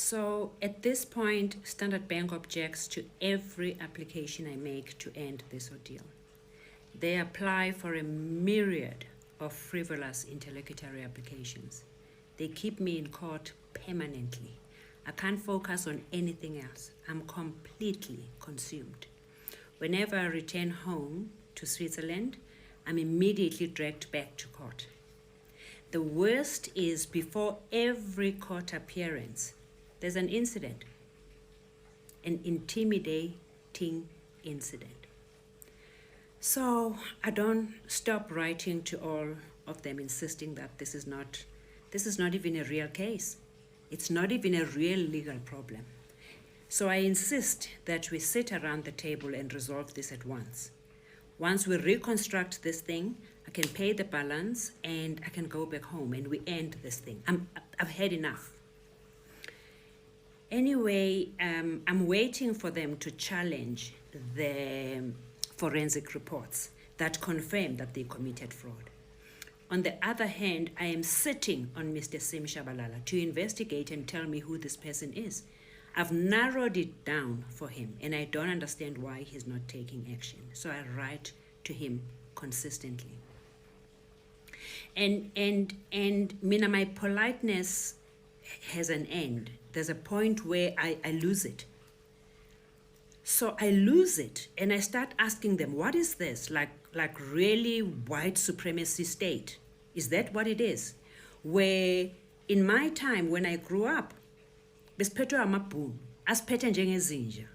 So at this point, Standard Bank objects to every application I make to end this ordeal. They apply for a myriad of frivolous interlocutory applications. They keep me in court permanently. I can't focus on anything else. I'm completely consumed. Whenever I return home to Switzerland, I'm immediately dragged back to court. The worst is before every court appearance, there's an incident, an intimidating incident. So I don't stop writing to all of them, insisting that this is not even a real case. It's not even a real legal problem. So I insist that we sit around the table and resolve this at once. Once we reconstruct this thing, I can pay the balance and I can go back home and we end this thing. I've had enough. Anyway, I'm waiting for them to challenge the forensic reports that confirm that they committed fraud. On the other hand, I am sitting on Mr. Sim Shabalala to investigate and tell me who this person is. I've narrowed it down for him and I don't understand why he's not taking action. So I write to him consistently. And Mina, my politeness has an end. There's a point where I lose it. So I lose it and I start asking them, what is this? Like really white supremacy state? Is that what it is? Where in my time when I grew up, besiphetwe amabhunu, asiphethe njengezinja.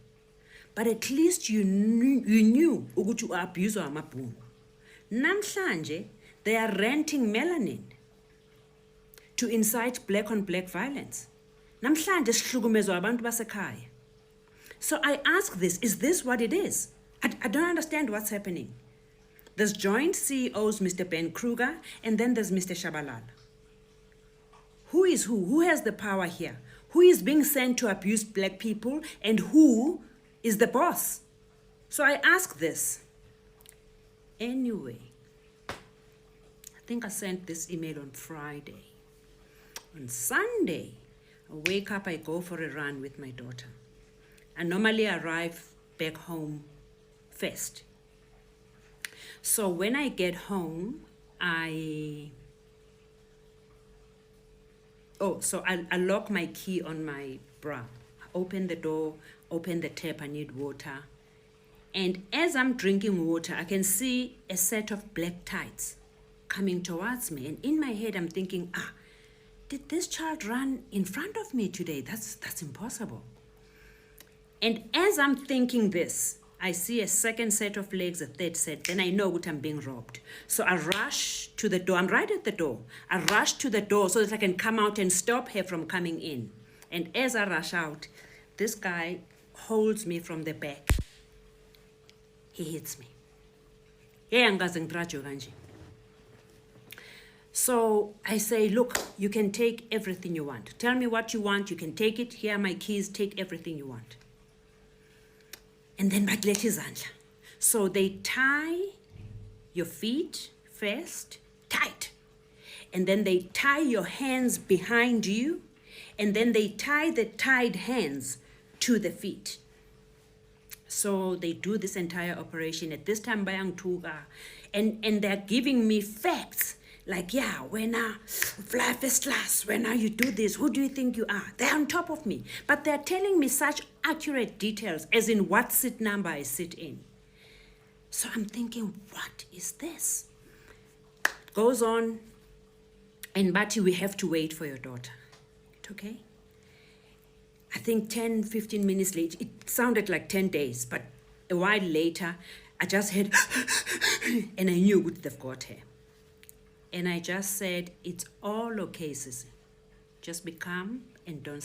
But at least you knew ukuthi u-abuse amabhunu. Namhlanje, they are renting melanin to incite black-on-black violence. Namhlanje sihlukumezwa abantu basekhaya. So I ask this, is this what it is? I don't understand what's happening. There's joint CEOs, Mr. Ben Kruger, and then there's Mr. Shabalala. Who is who? Who has the power here? Who is being sent to abuse black people and who is the boss? So I ask this. Anyway, I think I sent this email on Friday. On Sunday, I wake up, I go for a run with my daughter. I normally arrive back home first. So when I get home, I lock my key on my bra. I open the door, open the tap, I need water. And as I'm drinking water, I can see a set of black tights coming towards me. And in my head, I'm thinking, did this child run in front of me today? That's impossible. And as I'm thinking this, I see a second set of legs, a third set, then I know that I'm being robbed. So I rush to the door. I'm right at the door. I rush to the door so that I can come out and stop her from coming in. And as I rush out, this guy holds me from the back. He hits me. So I say, look, you can take everything you want. Tell me what you want, you can take it. Here are my keys, take everything you want. And then bakuletha izandla. So they tie your feet first, tight. And then they tie your hands behind you. And then they tie the tied hands to the feet. So they do this entire operation. At this time, bayangithuka, and they're giving me facts. Like, when I fly first class, when you do this, who do you think you are? They're on top of me. But they're telling me such accurate details, as in what seat number I sit in. So I'm thinking, what is this? It goes on, and Bati, we have to wait for your daughter. Okay? I think 10, 15 minutes later, it sounded like 10 days, but a while later, I just heard, and I knew they've got her. And I just said, it's all okay, Sissy. Just be calm and don't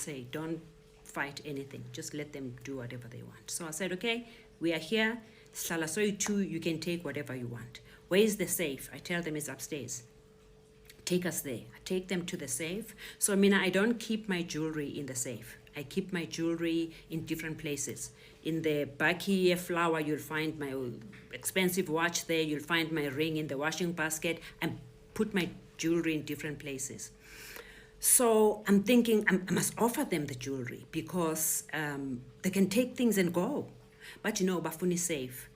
fight anything. Just let them do whatever they want. So I said, okay, we are here. Slalasoi 2, you can take whatever you want. Where is the safe? I tell them it's upstairs. Take us there. I take them to the safe. So, Mina, I don't keep my jewelry in the safe. I keep my jewelry in different places. In the Baki flower, you'll find my expensive watch there. You'll find my ring in the washing basket. And put my jewelry in different places. So I'm thinking I must offer them the jewelry because they can take things and go. But you know, Bafuni safe.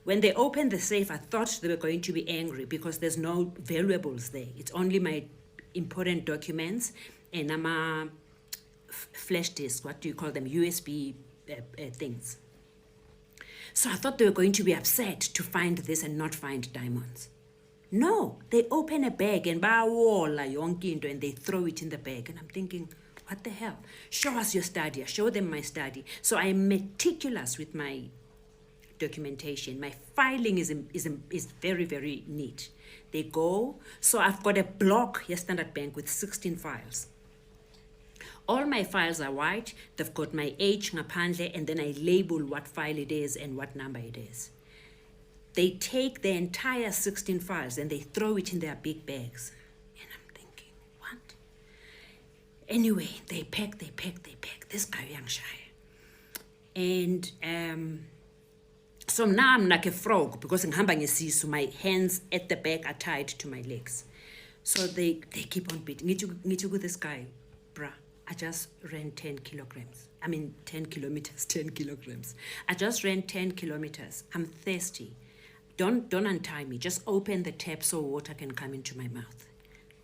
When they opened the safe, I thought they were going to be angry because there's no valuables there. It's only my important documents and flash disk, what do you call them, USB things. So I thought they were going to be upset to find this and not find diamonds. No, they open a bag and and they throw it in the bag. And I'm thinking, what the hell? Show us your study. I show them my study. So I'm meticulous with my documentation. My filing is very, very neat. They go. So I've got a block here, Standard Bank, with 16 files. All my files are white. They've got my age, ngaphandle, and then I label what file it is and what number it is. They take the entire 16 files and they throw it in their big bags. And I'm thinking, what? Anyway, they pack. This guy young shy. And so now I'm like a frog because so my hands at the back are tied to my legs. So they keep on beating. Need to go this guy, bruh. I just ran 10 kilograms. 10 kilometers, 10 kilograms. I just ran 10 kilometers. I'm thirsty. Don't untie me. Just open the tap so water can come into my mouth.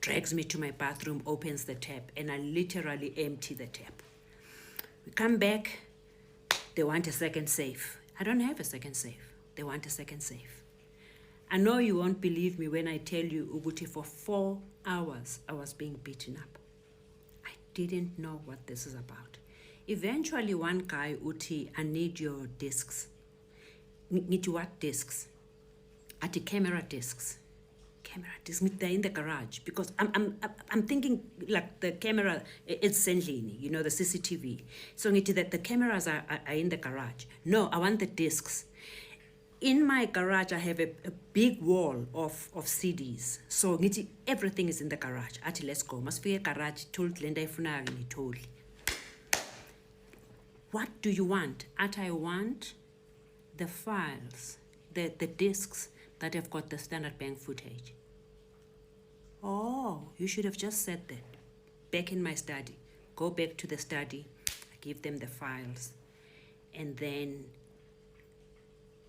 Drags me to my bathroom, opens the tap, and I literally empty the tap. We come back. They want a second safe. I don't have a second safe. They want a second safe. I know you won't believe me when I tell you, Uguti, for 4 hours I was being beaten up. I didn't know what this is about. Eventually, one guy, Uti, I need your discs. Need you what discs? At the camera discs. They're in the garage because I'm thinking like the camera is sending, you know, the CCTV. So that the cameras are in the garage. No, I want the discs. In my garage, I have a big wall of CDs. So everything is in the garage. Ati, let's go. Must be a garage. Told Linda Funari told. What do you want? Ati, I want the files, the discs that have got the Standard Bank footage. Oh, you should have just said that. Back in my study. Go back to the study. I give them the files. And then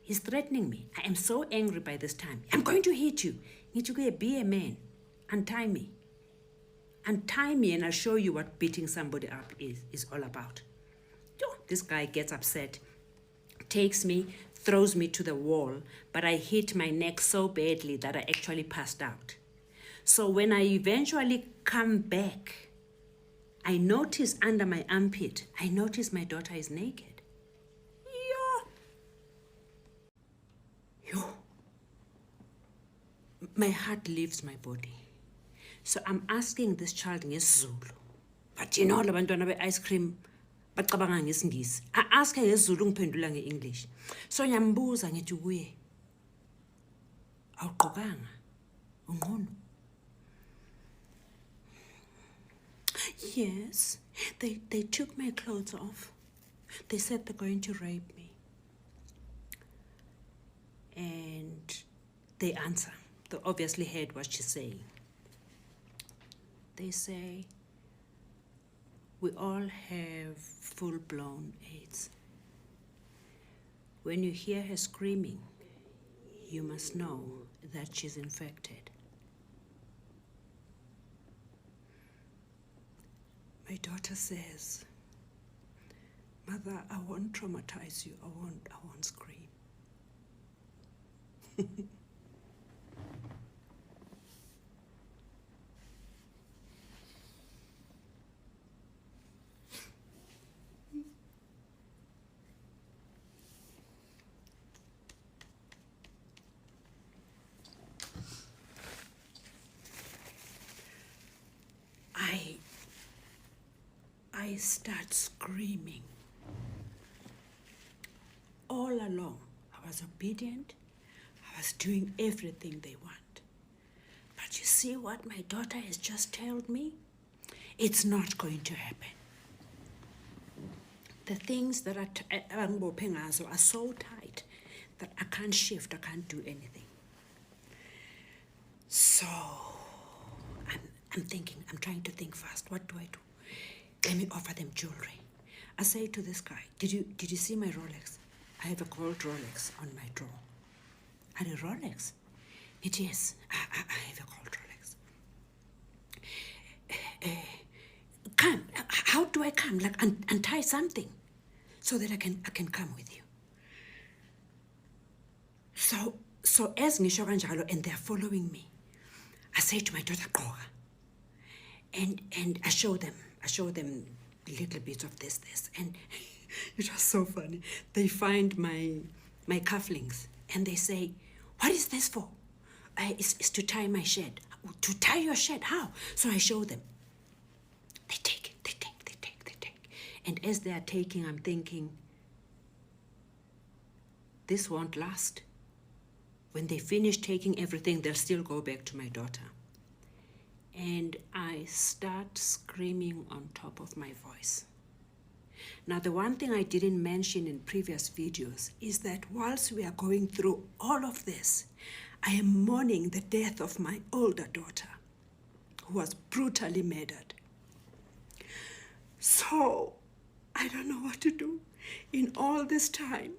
he's threatening me. I am so angry by this time. I'm going to hit you. Need to be a man. Untie me. Untie me and I'll show you what beating somebody up is all about. This guy gets upset, takes me, throws me to the wall, but I hit my neck so badly that I actually passed out. So when I eventually come back, I notice under my armpit, I notice my daughter is naked. Yo. My heart leaves my body. So I'm asking this child ngesizulu. But you know, labantwana be-ice cream, bacabanga ngesingisi. I ask her ngesizulu ngiphendula nge-English. So ngiyambuza ngithi kuye, awugqokanga, unqunu? Yes, they took my clothes off. They said they're going to rape me. And they answer. They obviously heard what she's saying. They say, we all have full-blown AIDS. When you hear her screaming, you must know that she's infected. My daughter says, Mother, I won't traumatize you. I won't scream. I start screaming. All along, I was obedient. I was doing everything they want. But you see what my daughter has just told me? It's not going to happen. The things that are so tight that I can't shift, I can't do anything. So I'm trying to think fast. What do I do? Let me offer them jewelry. I say to this guy, did you see my Rolex? I have a gold Rolex on my drawer. And a Rolex? It is. I have a gold Rolex. Come. How do I come? Like untie something so that I can come with you. So as ngisho kanjalo and they're following me, I say to my daughter, Qoga, and I show them little bits of this, and it was so funny. They find my cufflinks and they say, what is this for? It's to tie my shed. To tie your shed? How? So I show them. They take it, they take. And as they are taking, I'm thinking, this won't last. When they finish taking everything, they'll still go back to my daughter. And I start screaming on top of my voice. Now, the one thing I didn't mention in previous videos is that whilst we are going through all of this, I am mourning the death of my older daughter, who was brutally murdered. So, I don't know what to do. In all this time,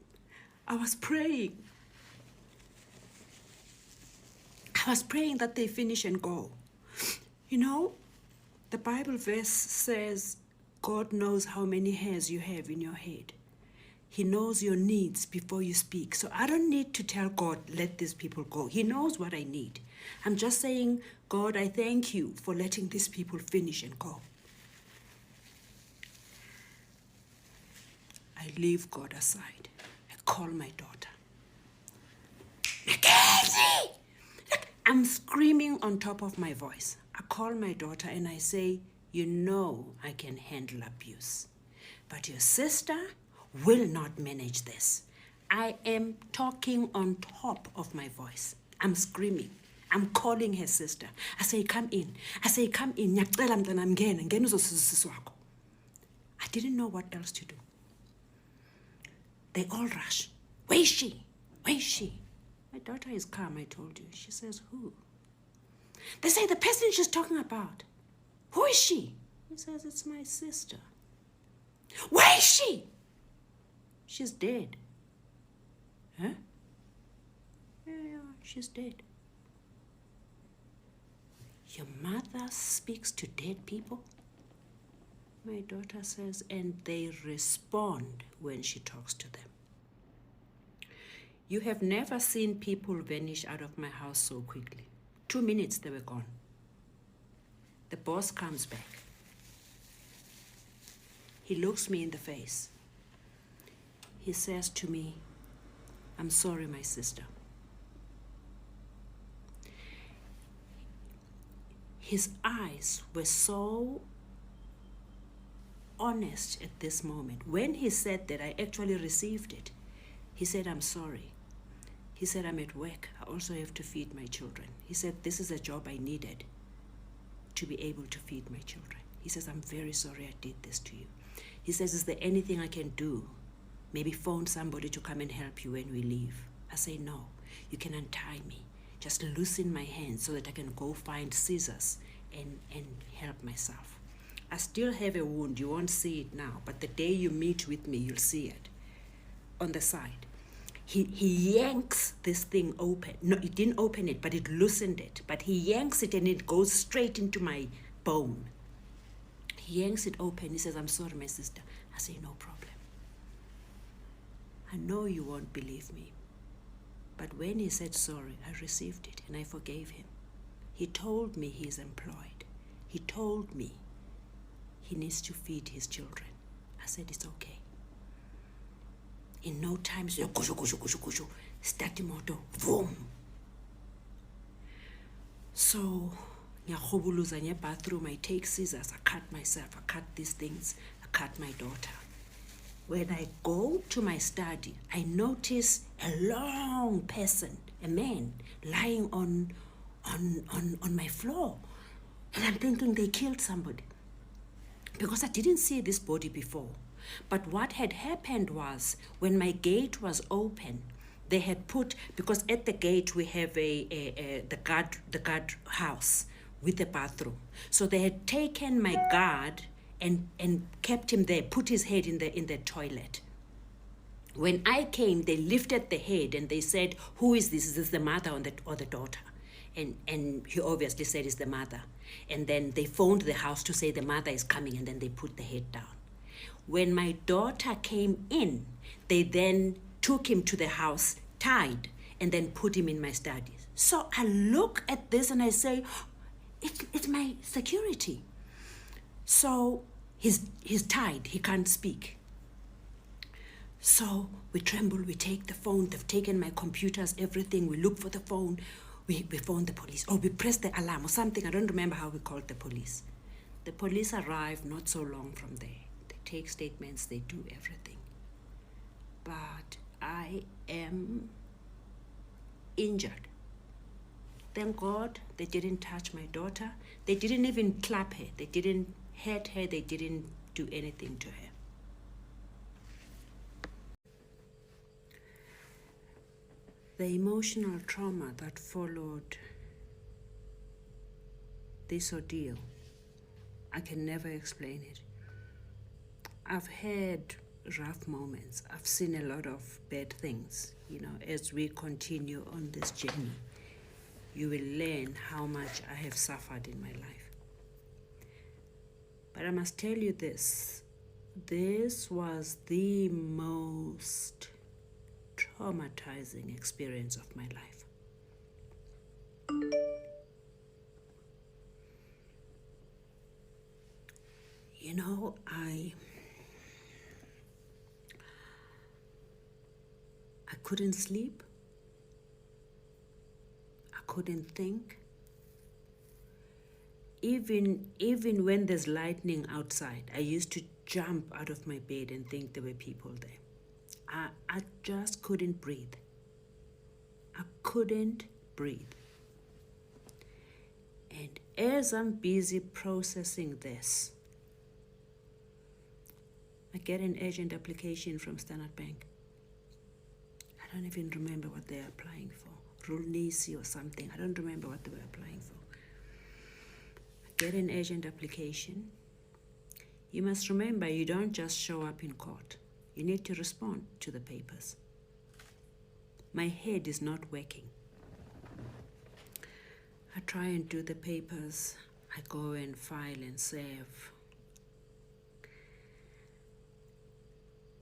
I was praying. I was praying that they finish and go. You know, the Bible verse says, God knows how many hairs you have in your head. He knows your needs before you speak. So I don't need to tell God, let these people go. He knows what I need. I'm just saying, God, I thank you for letting these people finish and go. I leave God aside. I call my daughter. Mngadi! I'm screaming on top of my voice. I call my daughter and I say, you know I can handle abuse, but your sister will not manage this. I am talking on top of my voice. I'm screaming. I'm calling her sister. I say, come in. I say, come in. I didn't know what else to do. They all rush. Where is she? Where is she? My daughter is calm, I told you. She says, who? They say, the person she's talking about. Who is she? He says, it's my sister. Where is she? She's dead. Huh? Yeah, she's dead. Your mother speaks to dead people? My daughter says, and they respond when she talks to them. You have never seen people vanish out of my house so quickly. 2 minutes, they were gone. The boss comes back. He looks me in the face. He says to me, I'm sorry, my sister. His eyes were so honest at this moment. When he said that, I actually received it. He said, I'm sorry. He said, I'm at work. I also have to feed my children. He said, this is a job I needed to be able to feed my children. He says, I'm very sorry I did this to you. He says, is there anything I can do? Maybe phone somebody to come and help you when we leave. I say, no, you can untie me. Just loosen my hands so that I can go find scissors and help myself. I still have a wound. You won't see it now, but the day you meet with me, you'll see it on the side. He yanks this thing open. No, he didn't open it, but it loosened it. But he yanks it and it goes straight into my bone. He yanks it open. He says, I'm sorry, my sister. I say, no problem. I know you won't believe me. But when he said sorry, I received it and I forgave him. He told me he's employed. He told me he needs to feed his children. I said, it's okay. In no time, start the motor, boom. So, in your bathroom, I take scissors, I cut myself, I cut these things, I cut my daughter. When I go to my study, I notice a long person, a man, lying on my floor. And I'm thinking they killed somebody. Because I didn't see this body before. But what had happened was, when my gate was open, they had put, because at the gate we have the guard house with the bathroom. So they had taken my guard and kept him there, put his head in the toilet. When I came, they lifted the head and they said, "Who is this? Is this the mother or the daughter?" And he obviously said it's the mother. And then they phoned the house to say the mother is coming, and then they put the head down. When my daughter came in, they then took him to the house, tied, and then put him in my study. So I look at this and I say, it's my security. So he's tied, he can't speak. So we tremble, we take the phone, they've taken my computers, everything, we look for the phone, we phone the police, or we press the alarm or something, I don't remember how we called the police. The police arrive not so long from there. They take statements, they do everything. But I am injured. Thank God they didn't touch my daughter. They didn't even clap her. They didn't hurt her. They didn't do anything to her. The emotional trauma that followed this ordeal, I can never explain it. I've had rough moments. I've seen a lot of bad things. As we continue on this journey, you will learn how much I have suffered in my life. But I must tell you this was the most traumatizing experience of my life. I couldn't sleep. I couldn't think. Even when there's lightning outside, I used to jump out of my bed and think there were people there. I just couldn't breathe. I couldn't breathe. And as I'm busy processing this, I get an urgent application from Standard Bank. I don't even remember what they're applying for. Rulnisi or something. I don't remember what they were applying for. I get an urgent application. You must remember, you don't just show up in court. You need to respond to the papers. My head is not working. I try and do the papers. I go and file and save.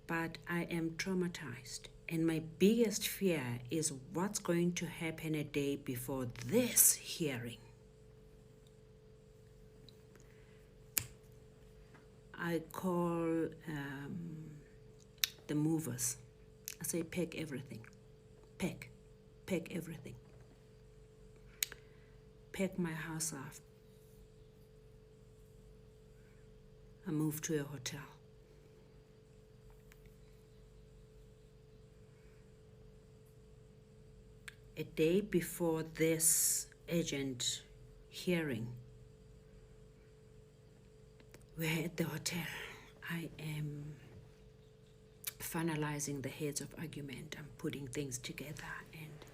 But I am traumatized. And my biggest fear is what's going to happen a day before this hearing. I call the movers. I say, pack everything. Pack everything. Pack my house up. I move to a hotel. A day before this urgent hearing, we're at the hotel. I am finalizing the heads of argument. I'm putting things together, and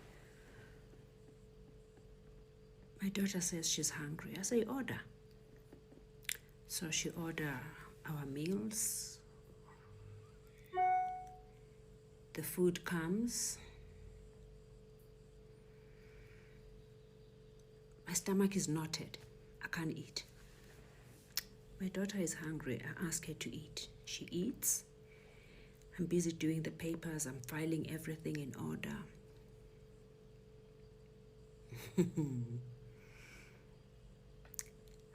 my daughter says she's hungry. I say, order. So she ordered our meals. The food comes. My stomach is knotted. I can't eat. My daughter is hungry. I ask her to eat. She eats. I'm busy doing the papers. I'm filing everything in order.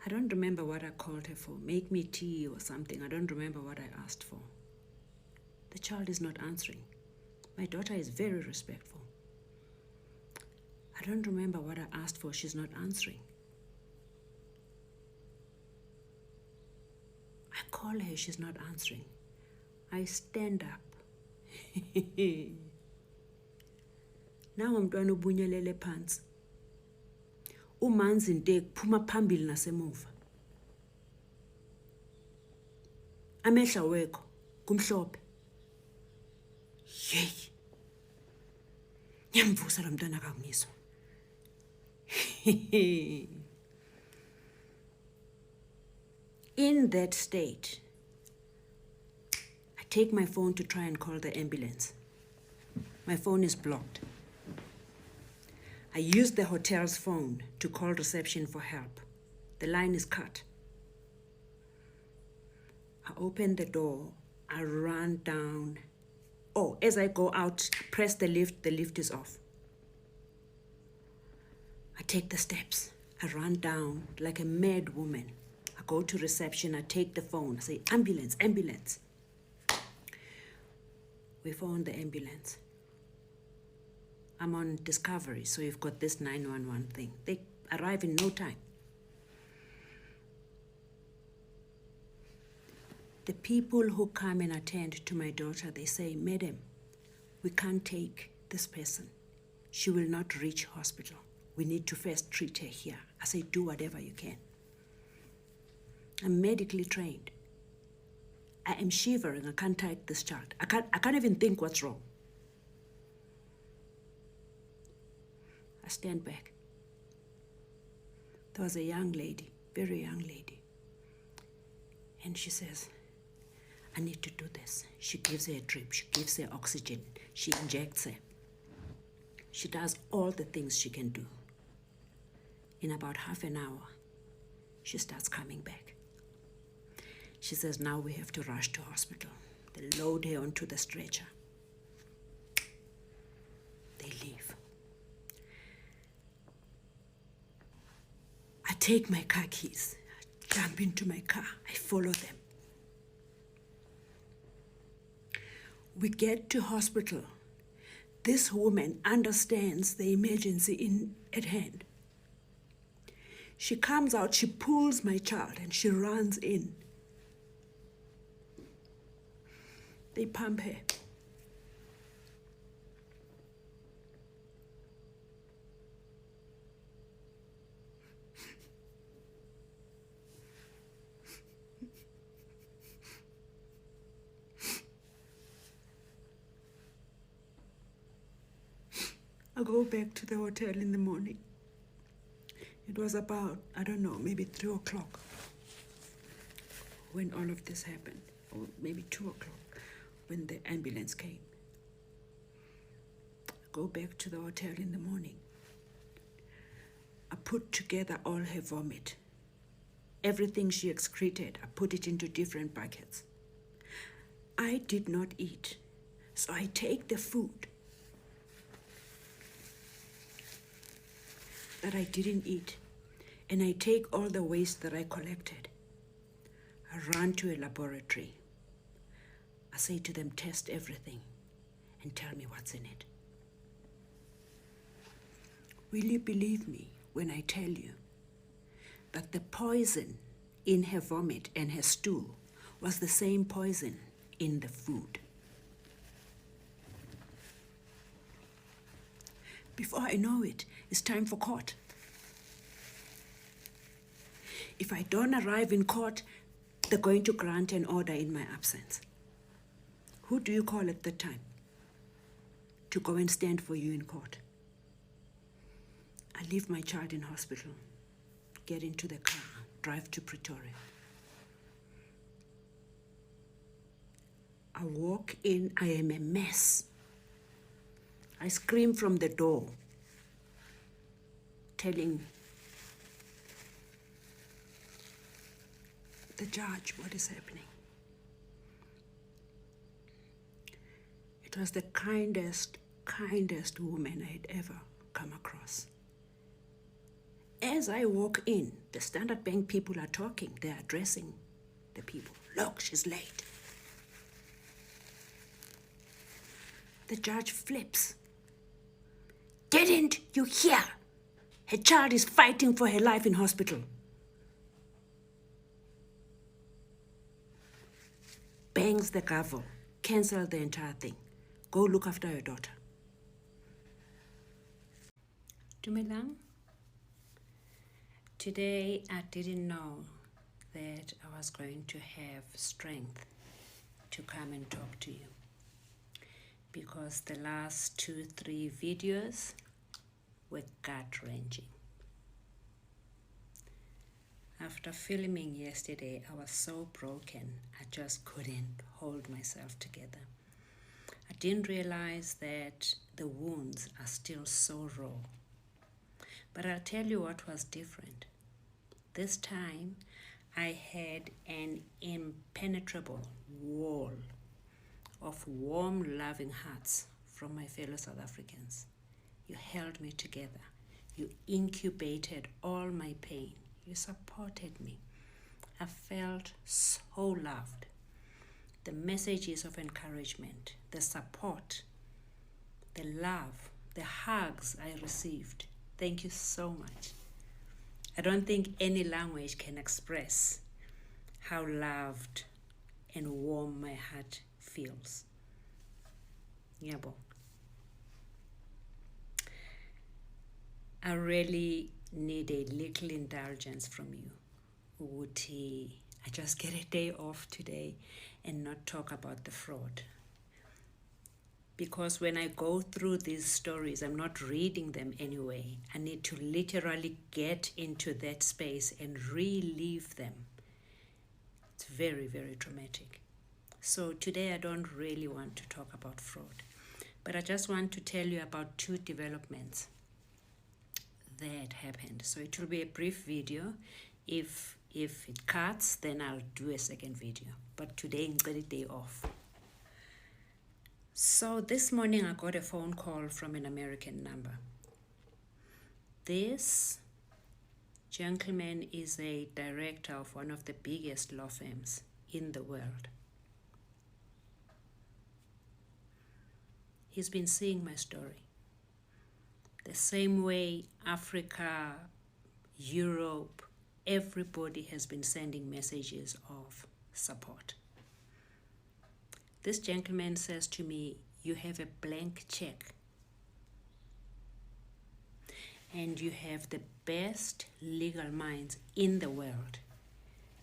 I don't remember what I called her for. Make me tea or something. I don't remember what I asked for. The child is not answering. My daughter is very respectful. I don't remember what I asked for. She's not answering. I call her. She's not answering. I stand up. Now umntwana ubunyelele phansi. Umanzi nte kuphuma phambili nasemuva. Amehla wekho kumhlophe. Hey. Nyamvusa lo mntwana akangizwa. In that state, I take my phone to try and call the ambulance. My phone is blocked. I use the hotel's phone to call reception for help. The line is cut. I open the door, I run down. Oh, as I go out, press the lift is off. I take the steps. I run down like a mad woman. I go to reception, I take the phone, I say, ambulance, ambulance. We phone the ambulance. I'm on Discovery, so you've got this 911 thing. They arrive in no time. The people who come and attend to my daughter, they say, Madam, we can't take this person. She will not reach hospital. We need to first treat her here. I say, do whatever you can. I'm medically trained. I am shivering. I can't take this child. I can't even think what's wrong. I stand back. There was a young lady, very young lady. And she says, I need to do this. She gives her a drip. She gives her oxygen. She injects her. She does all the things she can do. In about half an hour, she starts coming back. She says, now we have to rush to hospital. They load her onto the stretcher. They leave. I take my car keys, I jump into my car, I follow them. We get to hospital. This woman understands the emergency at hand. She comes out, she pulls my child and she runs in. They pump her. I go back to the hotel in the morning. It was about, I don't know, maybe 3 o'clock when all of this happened, or maybe 2 o'clock when the ambulance came. I go back to the hotel in the morning. I put together all her vomit. Everything she excreted, I put it into different buckets. I did not eat, so I take the food that I didn't eat, and I take all the waste that I collected. I run to a laboratory. I say to them, test everything and tell me what's in it. Will you believe me when I tell you that the poison in her vomit and her stool was the same poison in the food? Before I know it, it's time for court. If I don't arrive in court, they're going to grant an order in my absence. Who do you call at the time to go and stand for you in court? I leave my child in hospital, get into the car, drive to Pretoria. I walk in, I am a mess. I scream from the door, telling the judge what is happening. It was the kindest woman I had ever come across. As I walk in, the Standard Bank people are talking. They're addressing the people. Look, she's late. The judge flips. Didn't you hear? Her child is fighting for her life in hospital. Bangs the gavel. Cancel the entire thing. Go look after your daughter. Dumelang. Today I didn't know that I was going to have strength to come and talk to you, because the last 2-3 videos were gut-wrenching. After filming yesterday, I was so broken, I just couldn't hold myself together. I didn't realize that the wounds are still so raw. But I'll tell you what was different. This time, I had an impenetrable wall of warm, loving hearts from my fellow South Africans. You held me together. You incubated all my pain. You supported me. I felt so loved. The messages of encouragement, the support, the love, the hugs I received. Thank you so much. I don't think any language can express how loved and warm my heart feels. Yabo. I really need a little indulgence from you. Uti, I just get a day off today and not talk about the fraud. Because when I go through these stories, I'm not reading them anyway. I need to literally get into that space and relive them. It's very, very traumatic. So today I don't really want to talk about fraud, but I just want to tell you about two developments that happened. So it will be a brief video. If it cuts, then I'll do a second video. But today I'm going to day off. So this morning I got a phone call from an American number. This gentleman is a director of one of the biggest law firms in the world. He's been seeing my story. The same way Africa, Europe, everybody has been sending messages of support. This gentleman says to me, you have a blank check and you have the best legal minds in the world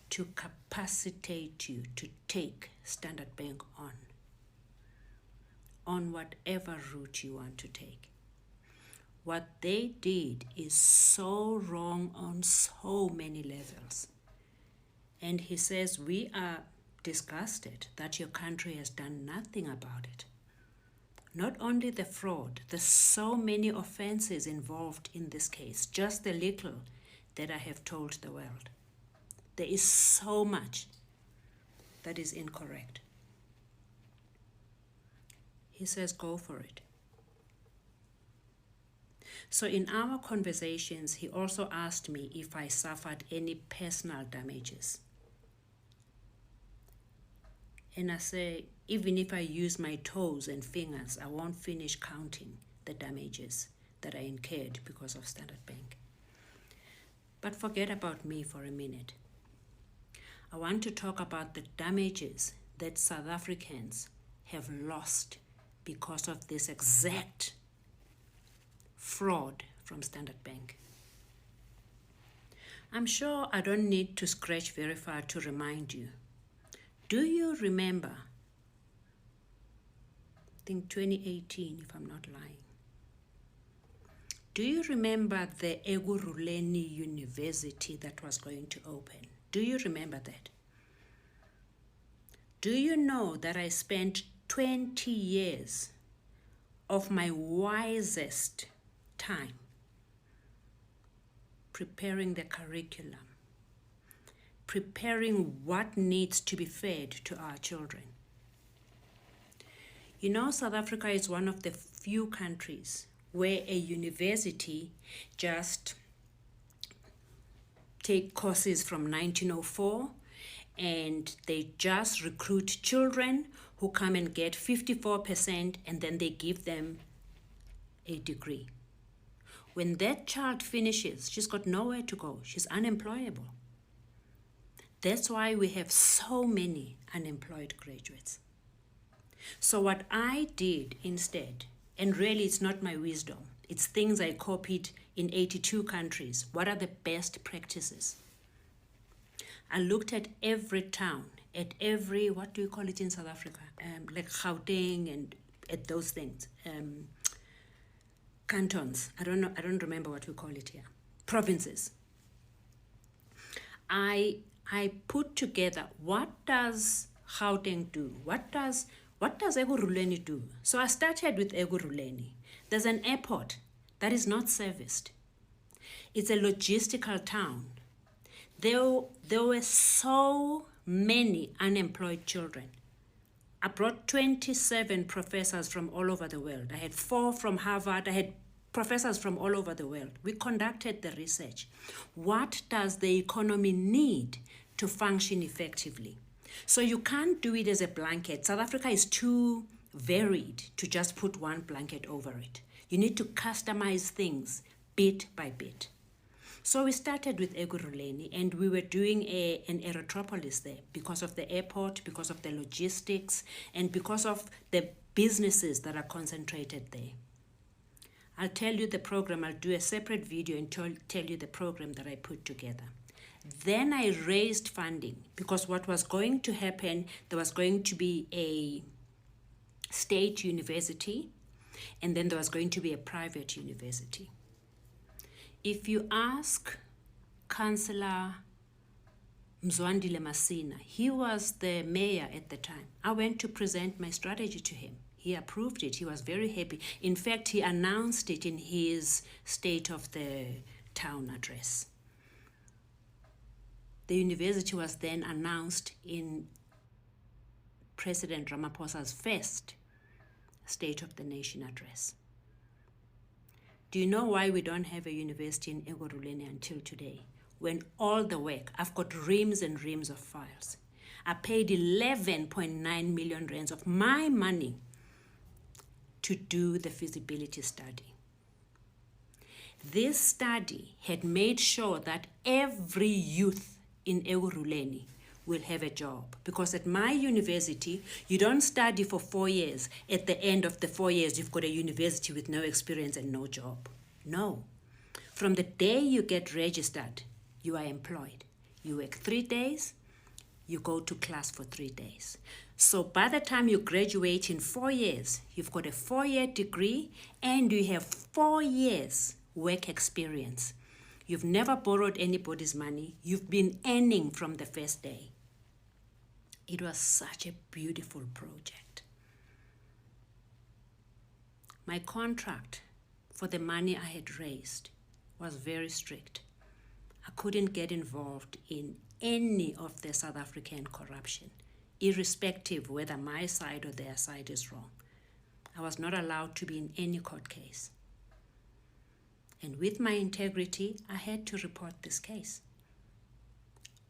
to capacitate you to take Standard Bank on whatever route you want to take. What they did is so wrong on so many levels. And he says, we are disgusted that your country has done nothing about it. Not only the fraud, there's so many offenses involved in this case, just the little that I have told the world. There is so much that is incorrect. He says, go for it. So in our conversations, he also asked me if I suffered any personal damages. And I say, even if I use my toes and fingers, I won't finish counting the damages that I incurred because of Standard Bank. But forget about me for a minute. I want to talk about the damages that South Africans have lost because of this exact fraud from Standard Bank. I'm sure I don't need to scratch very far to remind you. Do you remember, I think 2018 if I'm not lying, do you remember the Ekurhuleni University that was going to open? Do you remember that? Do you know that I spent 20 years of my wisest time preparing the curriculum, preparing what needs to be fed to our children? You know, South Africa is one of the few countries where a university just take courses from 1904 and they just recruit children who come and get 54% and then they give them a degree. When that child finishes, she's got nowhere to go. She's unemployable. That's why we have so many unemployed graduates. So what I did instead, and really it's not my wisdom, it's things I copied in 82 countries. What are the best practices? I looked at every town, at every, what do you call it in South Africa? Like Gauteng and at those things. Cantons, I don't remember what we call it here. Provinces. I put together, what does Gauteng do? What does Ekurhuleni do? So I started with Ekurhuleni. There's an airport that is not serviced. It's a logistical town. There were so many unemployed children. I brought 27 professors from all over the world. I had 4 from Harvard. I had professors from all over the world. We conducted the research. What does the economy need to function effectively? So you can't do it as a blanket. South Africa is too varied to just put one blanket over it. You need to customize things bit by bit. So we started with Ekurhuleni, and we were doing an aerotropolis there because of the airport, because of the logistics, and because of the businesses that are concentrated there. I'll tell you the program. I'll do a separate video and tell you the program that I put together. Then I raised funding because what was going to happen, there was going to be a state university, and then there was going to be a private university. If you ask Councillor Mngadi Masina, he was the mayor at the time. I went to present my strategy to him. He approved it. He was very happy. In fact, he announced it in his State of the Town address. The university was then announced in President Ramaphosa's first State of the Nation address. Do you know why we don't have a university in Ekurhuleni until today? When all the work, I've got reams and reams of files. I paid 11.9 million rands of my money to do the feasibility study. This study had made sure that every youth in Ekurhuleni will have a job. Because at my university, you don't study for 4 years. At the end of the 4 years, you've got a university with no experience and no job. No. From the day you get registered, you are employed. You work 3 days, you go to class for 3 days. So by the time you graduate in 4 years, you've got a 4-year degree and you have 4 years work experience. You've never borrowed anybody's money. You've been earning from the first day. It was such a beautiful project. My contract for the money I had raised was very strict. I couldn't get involved in any of the South African corruption, irrespective whether my side or their side is wrong. I was not allowed to be in any court case. And with my integrity, I had to report this case.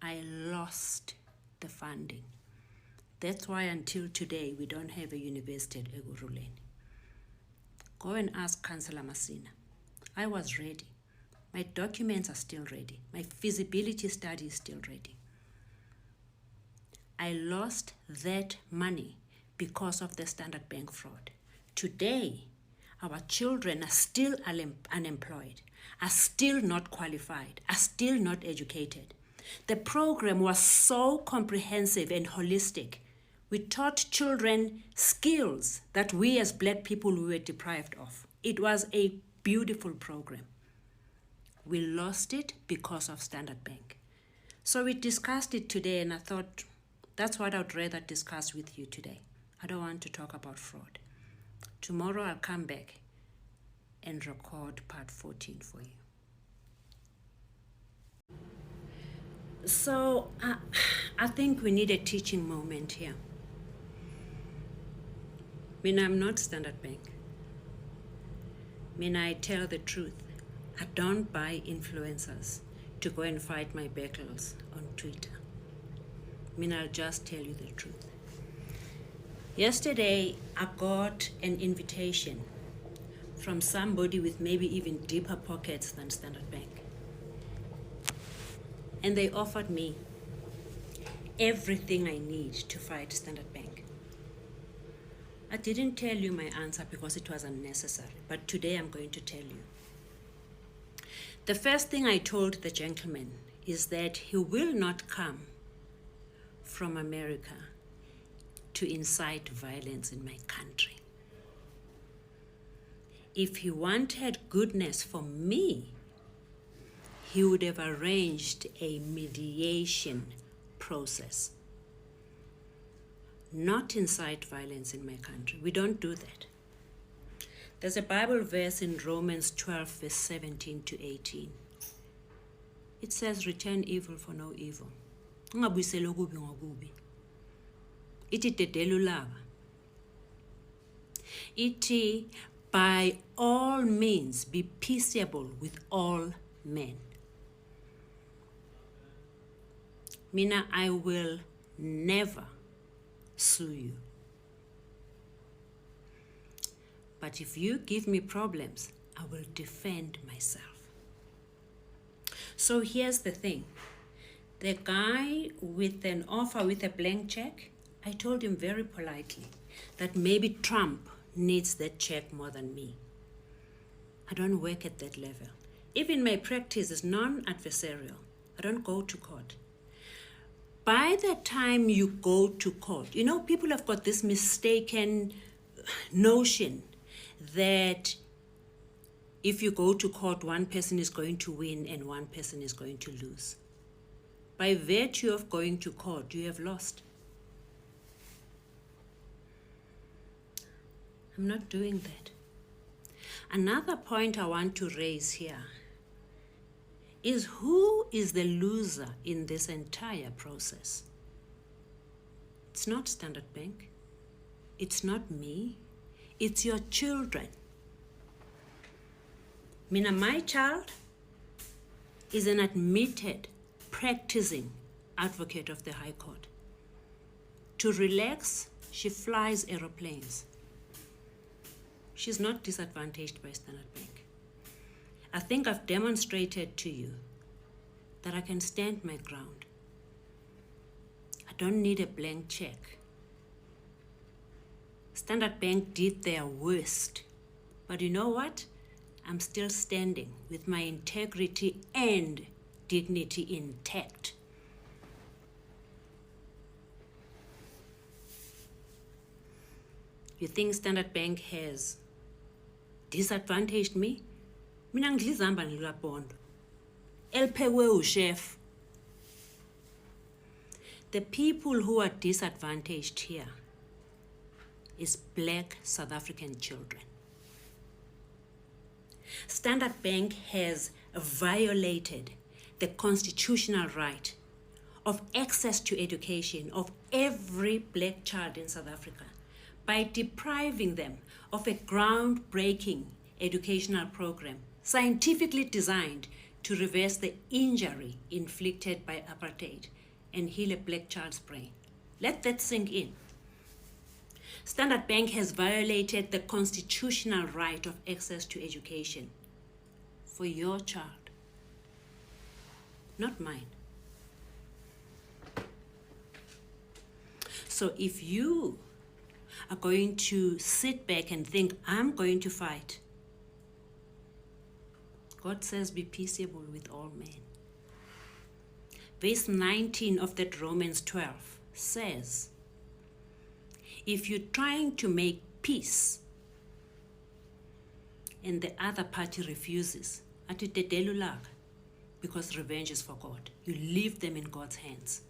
I lost the funding. That's why until today, we don't have a university at Ekurhuleni. Go and ask Councillor Masina. I was ready. My documents are still ready. My feasibility study is still ready. I lost that money because of the Standard Bank fraud. Today, our children are still unemployed, are still not qualified, are still not educated. The program was so comprehensive and holistic. We taught children skills that we as Black people were deprived of. It was a beautiful program. We lost it because of Standard Bank. So we discussed it today, and I thought that's what I'd rather discuss with you today. I don't want to talk about fraud. Tomorrow I'll come back and record part 14 for you. So I think we need a teaching moment here. I'm not Standard Bank. I tell the truth. I don't buy influencers to go and fight my battles on Twitter. I'll just tell you the truth. Yesterday, I got an invitation from somebody with maybe even deeper pockets than Standard Bank. And they offered me everything I need to fight Standard Bank. I didn't tell you my answer because it was unnecessary, but today I'm going to tell you. The first thing I told the gentleman is that he will not come from America to incite violence in my country. If he wanted goodness for me, he would have arranged a mediation process. Not incite violence in my country. We don't do that. There's a Bible verse in Romans 12, verse 17 to 18. It says, return evil for no evil. Ungabuyiseli okubi ngokubi. Ithi dedela ulaka. Ithi, by all means be peaceable with all men. Mina, I will never sue you. But if you give me problems, I will defend myself. So here's the thing. The guy with an offer with a blank check, I told him very politely that maybe Trump needs that check more than me. I don't work at that level. Even my practice is non-adversarial. I don't go to court. By the time you go to court, you know, people have got this mistaken notion that if you go to court, one person is going to win and one person is going to lose. By virtue of going to court, you have lost. I'm not doing that. Another point I want to raise here is who is the loser in this entire process? It's not Standard Bank. It's not me. It's your children. Mina, my child is an admitted, practicing advocate of the High Court. To relax, she flies aeroplanes. She's not disadvantaged by Standard Bank. I think I've demonstrated to you that I can stand my ground. I don't need a blank check. Standard Bank did their worst. But you know what? I'm still standing with my integrity and dignity intact. You think Standard Bank has disadvantaged me? Mina ngidlizamba ngilaphondo. Elphekwe uChef. The people who are disadvantaged here is black South African children. Standard Bank has violated the constitutional right of access to education of every black child in South Africa by depriving them of a groundbreaking educational program scientifically designed to reverse the injury inflicted by apartheid and heal a black child's brain. Let that sink in. Standard Bank has violated the constitutional right of access to education for your child, not mine. So if you are going to sit back and think, I'm going to fight, God says, be peaceable with all men. Verse 19 of that Romans 12 says, if you're trying to make peace and the other party refuses, because revenge is for God. You leave them in God's hands.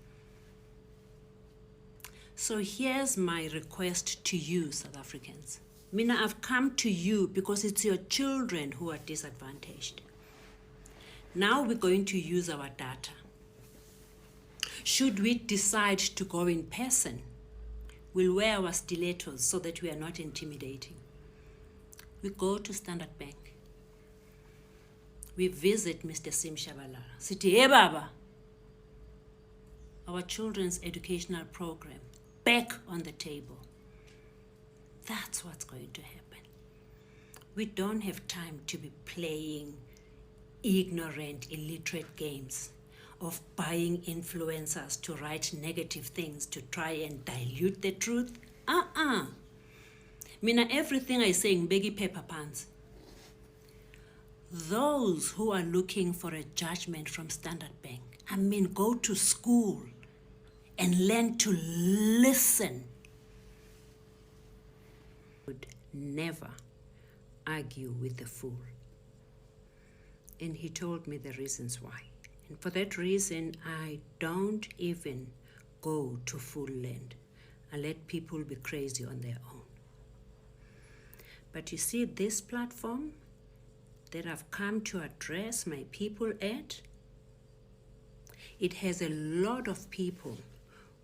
So here's my request to you, South Africans. Mina, I've come to you because it's your children who are disadvantaged. Now we're going to use our data. Should we decide to go in person, we'll wear our stilettos so that we are not intimidating. We go to Standard Bank. We visit Mr. Sim Shabalala. Sithi, hey Baba, our children's educational program back on the table. That's what's going to happen. We don't have time to be playing ignorant, illiterate games of buying influencers to write negative things to try and dilute the truth. Mina, everything I say in beggy paper pants. Those who are looking for a judgment from Standard Bank, go to school and learn to listen. Would never argue with a fool. And he told me the reasons why. And for that reason, I don't even go to full length. I let people be crazy on their own. But you see, this platform that I've come to address my people at, it has a lot of people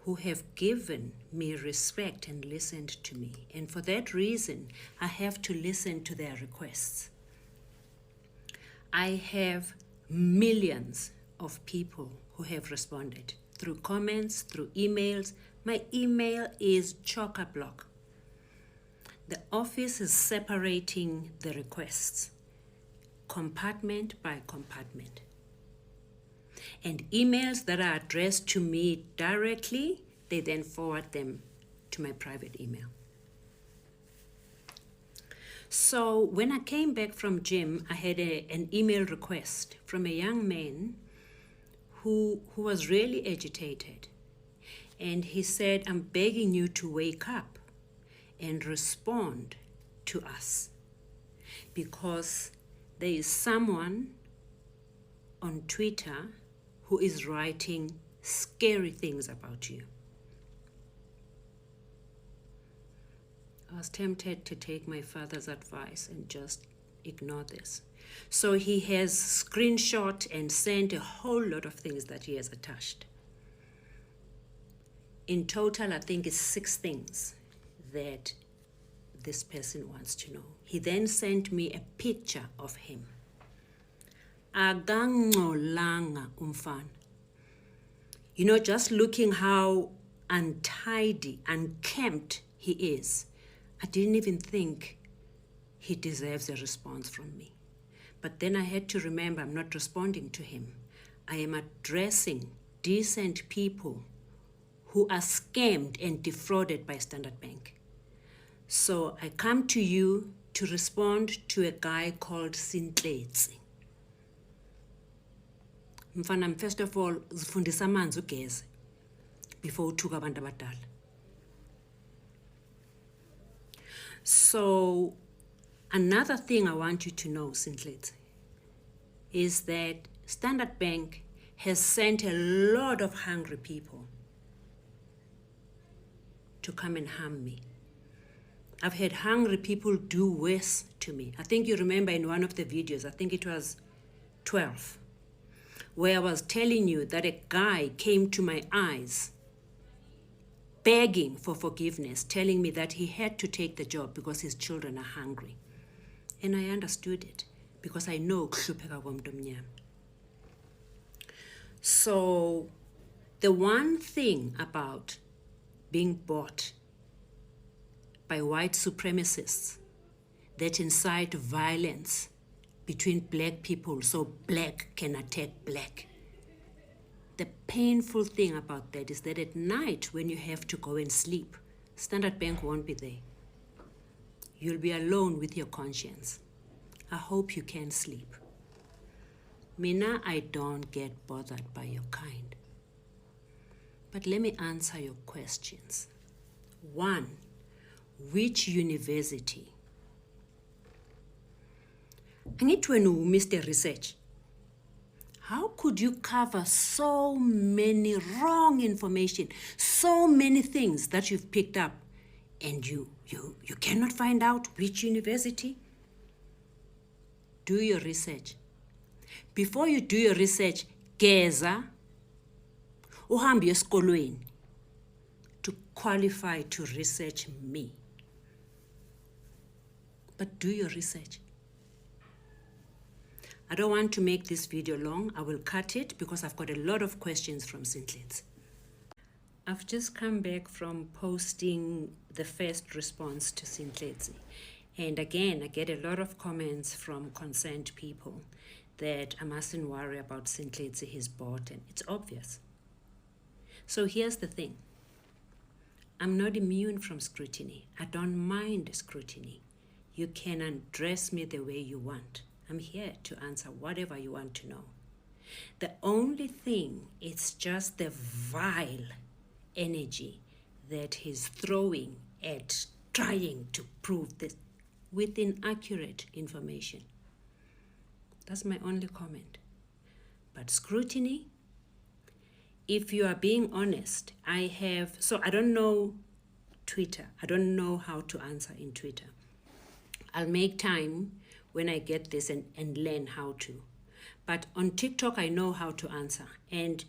who have given me respect and listened to me. And for that reason, I have to listen to their requests. I have millions of people who have responded through comments, through emails. My email is chock-a-block. The office is separating the requests, compartment by compartment. And emails that are addressed to me directly, they then forward them to my private email. So when I came back from gym, I had an email request from a young man who was really agitated. And he said, I'm begging you to wake up and respond to us, because there is someone on Twitter who is writing scary things about you. I was tempted to take my father's advice and just ignore this. So he has screenshot and sent a whole lot of things that he has attached. In total, I think it's 6 things that this person wants to know. He then sent me a picture of him. Agangolanga umfana. You know, just looking how untidy, unkempt he is, I didn't even think he deserves a response from me. But then I had to remember I'm not responding to him. I am addressing decent people who are scammed and defrauded by Standard Bank. So I come to you to respond to a guy called Sintletsi. Mfana, first of all, zifundisa amanzi ugeze before uthuka abantu abadala. So another thing I want you to know, Sintletsi, is that Standard Bank has sent a lot of hungry people to come and harm me. I've had hungry people do worse to me. I think you remember in one of the videos, I think it was 12, where I was telling you that a guy came to my eyes begging for forgiveness, telling me that he had to take the job because his children are hungry. And I understood it because I know kuhlupheka komuntu omnyama. So the one thing about being bought by white supremacists that incite violence between black people so black can attack black. The painful thing about that is that at night when you have to go and sleep, Standard Bank won't be there. You'll be alone with your conscience. I hope you can sleep. Mina, I don't get bothered by your kind. But let me answer your questions. 1, which university? Angithi wena Mr. Research, how could you cover so many wrong information, so many things that you've picked up, and you cannot find out which university? Do your research. Before you do your research, geza, uhambe esikolweni to qualify to research me. But do your research. I don't want to make this video long. I will cut it because I've got a lot of questions from Sintletsi. I've just come back from posting the first response to Sintletsi. And again, I get a lot of comments from concerned people that I mustn't worry about Sintletsi, he's bought, and it's obvious. So here's the thing. I'm not immune from scrutiny. I don't mind scrutiny. You can address me the way you want. I'm here to answer whatever you want to know. The only thing, it's just the vile energy that he's throwing at trying to prove this with inaccurate information. That's my only comment. But scrutiny, if you are being honest, I don't know Twitter. I don't know how to answer in Twitter. I'll make time when I get this and learn how to. But on TikTok, I know how to answer. And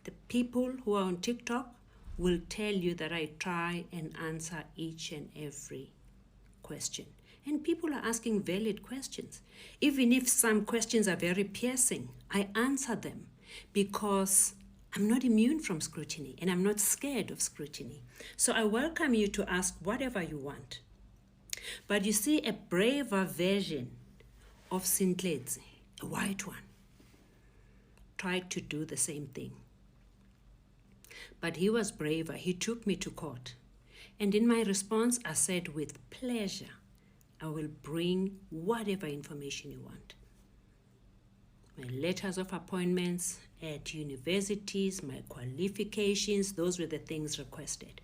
the people who are on TikTok will tell you that I try and answer each and every question. And people are asking valid questions. Even if some questions are very piercing, I answer them because I'm not immune from scrutiny and I'm not scared of scrutiny. So I welcome you to ask whatever you want. But you see, a braver version of Sintletse, a white one, tried to do the same thing. But he was braver. He took me to court. And in my response, I said, with pleasure, I will bring whatever information you want. My letters of appointments at universities, my qualifications, those were the things requested.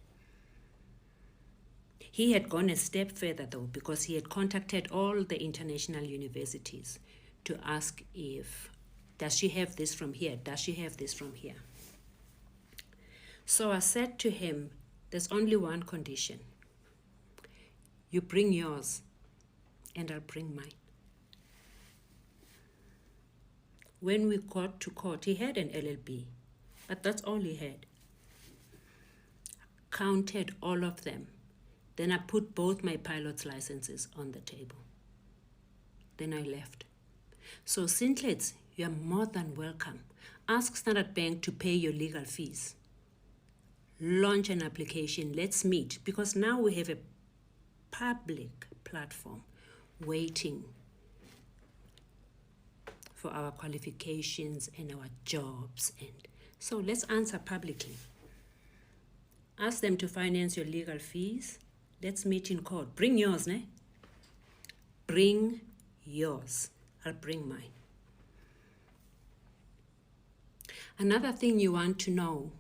He had gone a step further though, because he had contacted all the international universities to ask does she have this from here? Does she have this from here? So I said to him, there's only one condition. You bring yours and I'll bring mine. When we got to court, he had an LLB, but that's all he had. Counted all of them. Then I put both my pilot's licenses on the table. Then I left. So Sintlets, you are more than welcome. Ask Standard Bank to pay your legal fees. Launch an application. Let's meet, because now we have a public platform waiting for our qualifications and our jobs. And so let's answer publicly. Ask them to finance your legal fees. Let's meet in court. Bring yours, ne? Bring yours. I'll bring mine. Another thing you want to know,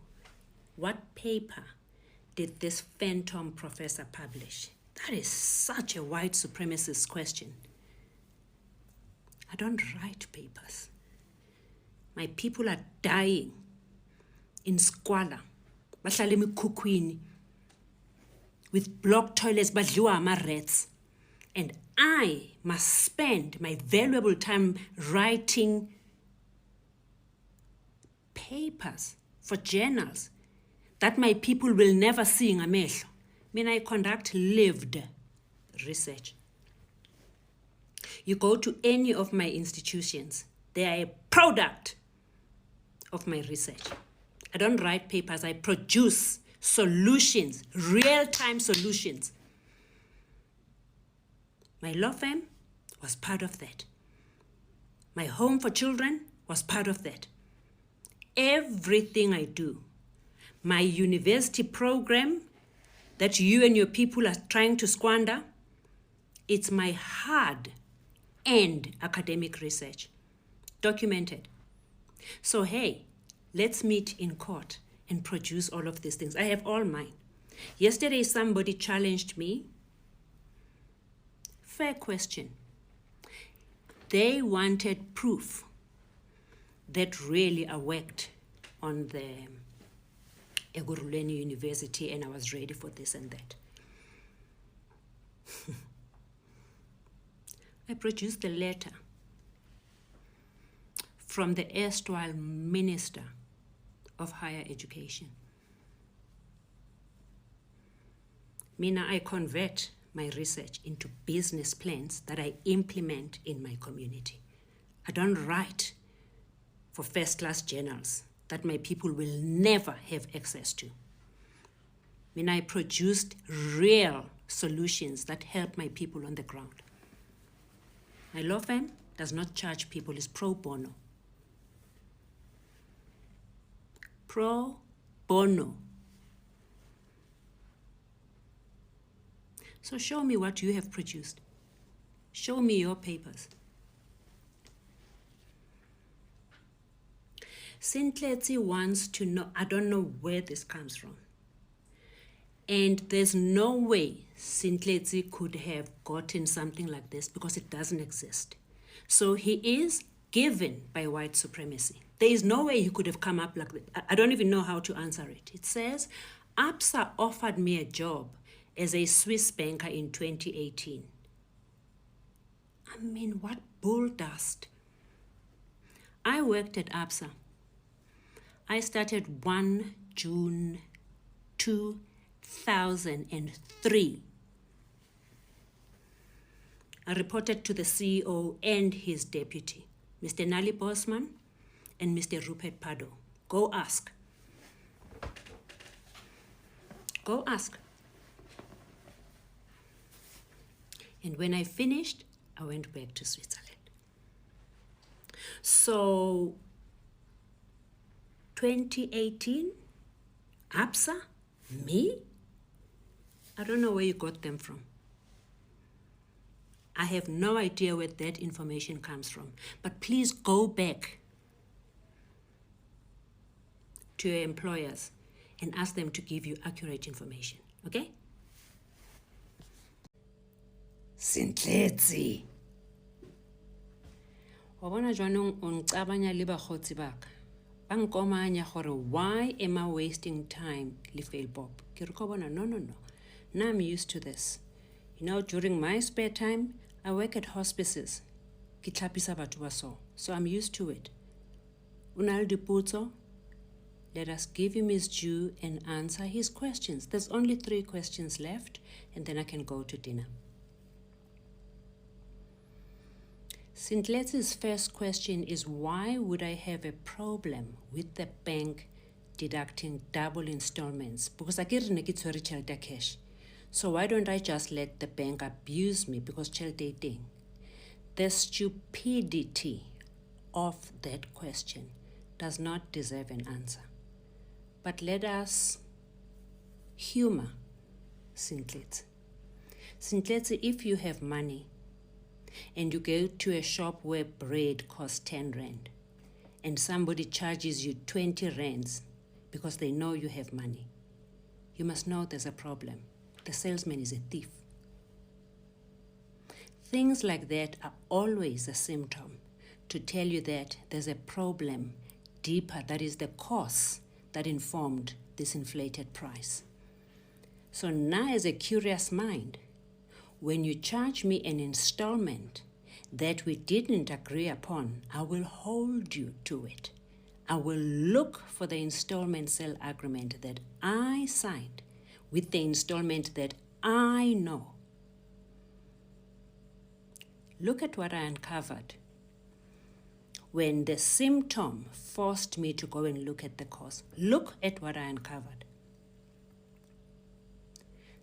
what paper did this phantom professor publish? That is such a white supremacist question. I don't write papers. My people are dying in squalor. Bahlala emikhukhwini with blocked toilets, badliwa ama-rats. And I must spend my valuable time writing papers for journals that my people will never see ngamehlo. I conduct lived research. You go to any of my institutions, they are a product of my research. I don't write papers, I produce solutions, real-time solutions. My law firm was part of that. My home for children was part of that. Everything I do, my university program that you and your people are trying to squander, it's my hard and academic research, documented. So hey, let's meet in court and produce all of these things. I have all mine. Yesterday, somebody challenged me. Fair question. They wanted proof that really I worked on the Eguruleni University and I was ready for this and that. I produced a letter from the erstwhile Minister of Higher Education. I convert my research into business plans that I implement in my community. I don't write for first-class journals that my people will never have access to. I produced real solutions that help my people on the ground. My law firm does not charge people, it's pro bono. Pro bono. So show me what you have produced. Show me your papers. Sintletse wants to know, I don't know where this comes from. And there's no way Sintletse could have gotten something like this because it doesn't exist. So he is given by white supremacy. There is no way he could have come up like that. I don't even know how to answer it. It says, ABSA offered me a job as a Swiss banker in 2018. I mean, what bull dust. I worked at ABSA. I started 1 June 2003. I reported to the CEO and his deputy, Mr. Nali Bosman and Mr. Rupert Pado. Go ask. Go ask. And when I finished, I went back to Switzerland. So, 2018, ABSA, me? I don't know where you got them from. I have no idea where that information comes from. But please go back to your employers and ask them to give you accurate information, okay? Sintletsi. Wa bona jwanong o nqabanya le bagotsi baka. Ba nkomanya gore why am I wasting time le fail Bob? Ke re ko bona no. Now I'm used to this. You know, during my spare time, I work at hospices. Ke tlhapisa batho ba so I'm used to it. Una le dipotso? Let us give him his due and answer his questions. There's only 3 questions left, and then I can go to dinner. Sintletzi's first question is, why would I have a problem with the bank deducting double installments? Because I get cash. So why don't I just let the bank abuse me because child dating? The stupidity of that question does not deserve an answer. But let us humor Sintletsi. Sintletsi, if you have money and you go to a shop where bread costs 10 rand and somebody charges you 20 rands because they know you have money, you must know there's a problem. The salesman is a thief. Things like that are always a symptom to tell you that there's a problem deeper, that is the cause that informed this inflated price. So now, as a curious mind, when you charge me an installment that we didn't agree upon, I will hold you to it. I will look for the installment sale agreement that I signed with the installment that I know. Look at what I uncovered when the symptom forced me to go and look at the cause. Look at what I uncovered.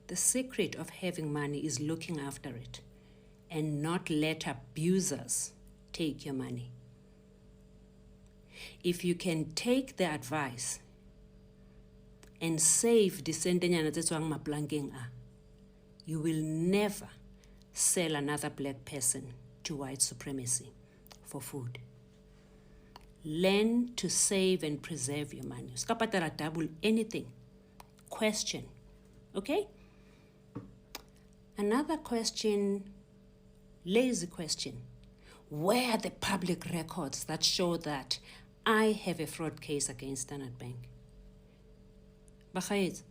The secret of having money is looking after it and not let abusers take your money. If you can take the advice and save the sentenyana tse tswang maplankeng a, you will never sell another black person to white supremacy for food. Learn to save and preserve your money. Ska patala double anything. Question. Okay? Another question, lazy question. Where are the public records that show that I have a fraud case against Standard Bank? Bakhaez,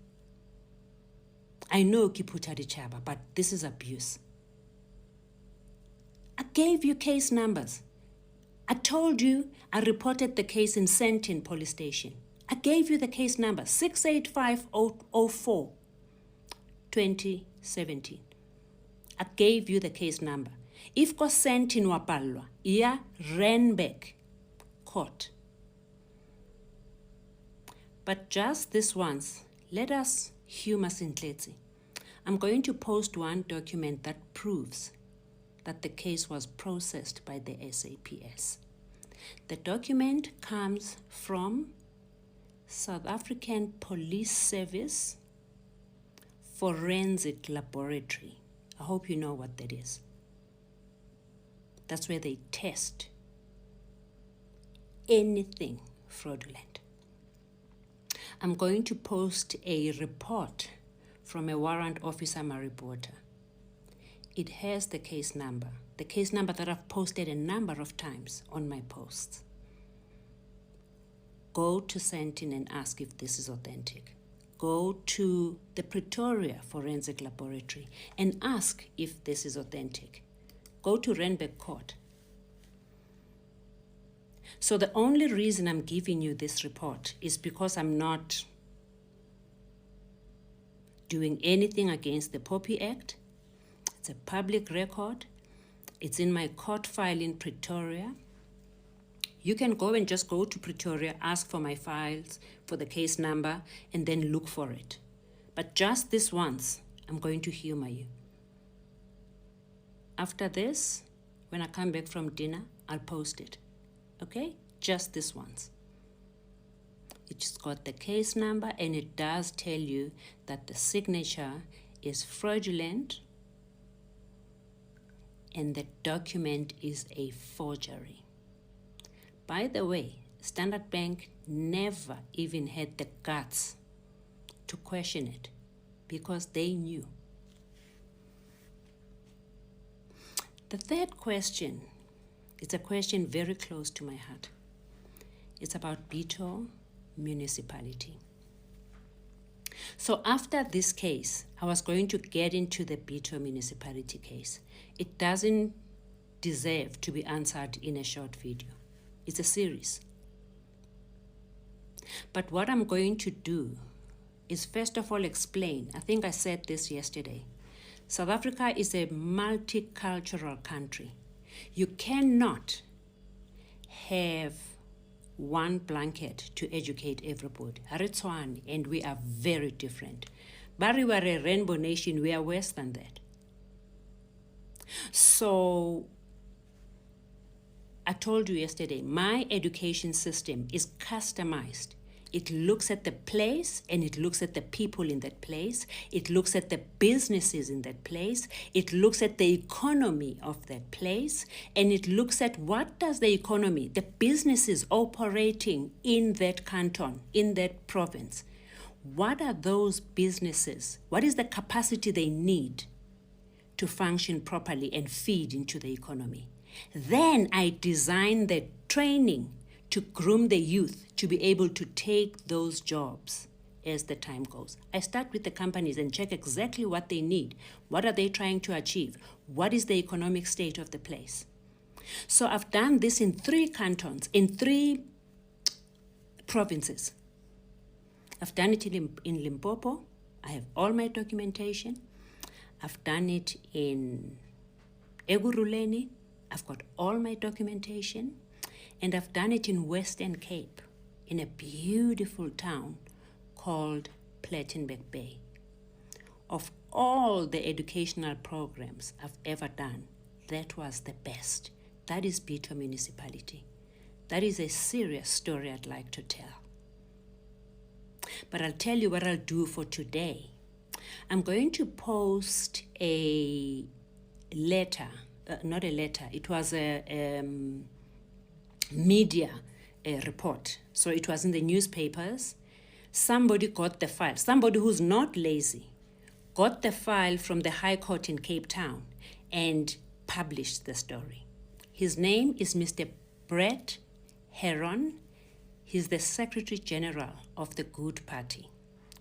I know Kiputa Dichaba, but this is abuse. I gave you case numbers. I told you I reported the case in Sentin police station. I gave you the case number, 685004, 2017. I gave you the case number. If ko Sentin wapalwa, iya Renbeck court. But just this once, let us humor Sintletsi. I'm going to post one document that proves that the case was processed by the SAPS. The document comes from South African Police Service Forensic Laboratory. I hope you know what that is. That's where they test anything fraudulent. I'm going to post a report from a warrant officer, my reporter. It has the case number that I've posted a number of times on my posts. Go to Sentin and ask if this is authentic. Go to the Pretoria Forensic Laboratory and ask if this is authentic. Go to Randburg Court. So the only reason I'm giving you this report is because I'm not doing anything against the POPI Act. It's a public record. It's in my court file in Pretoria. You can go and just go to Pretoria, ask for my files, for the case number, and then look for it. But just this once, I'm going to humor you. After this, when I come back from dinner, I'll post it. Okay? Just this once. It's got the case number, and it does tell you that the signature is fraudulent and the document is a forgery. By the way, Standard Bank never even had the guts to question it because they knew. The third question is a question very close to my heart. It's about Bito municipality. So after this case, I was going to get into the Bito municipality case. It doesn't deserve to be answered in a short video. It's a series. But what I'm going to do is first of all explain, I think I said this yesterday, South Africa is a multicultural country. You cannot have one blanket to educate everybody. Haritswan, and we are very different. Bari were a rainbow nation, we are worse than that. So, I told you yesterday, my education system is customized. It looks at the place and it looks at the people in that place. It looks at the businesses in that place. It looks at the economy of that place. And it looks at what does the economy, the businesses operating in that canton, in that province, what are those businesses? What is the capacity they need to function properly and feed into the economy? Then I design the training to groom the youth to be able to take those jobs as the time goes. I start with the companies and check exactly what they need. What are they trying to achieve? What is the economic state of the place? So I've done this in 3 cantons, in 3 provinces. I've done it in Limpopo. I have all my documentation. I've done it in Eguruleni. I've got all my documentation. And I've done it in Western Cape, in a beautiful town called Plettenberg Bay. Of all the educational programs I've ever done, that was the best. That is Bito municipality. That is a serious story I'd like to tell. But I'll tell you what I'll do for today. I'm going to post a letter, not a letter, it was a media report. So it was in the newspapers. Somebody got the file. Somebody who's not lazy got the file from the High Court in Cape Town and published the story. His name is Mr. Brett Heron. He's the Secretary General of the Good Party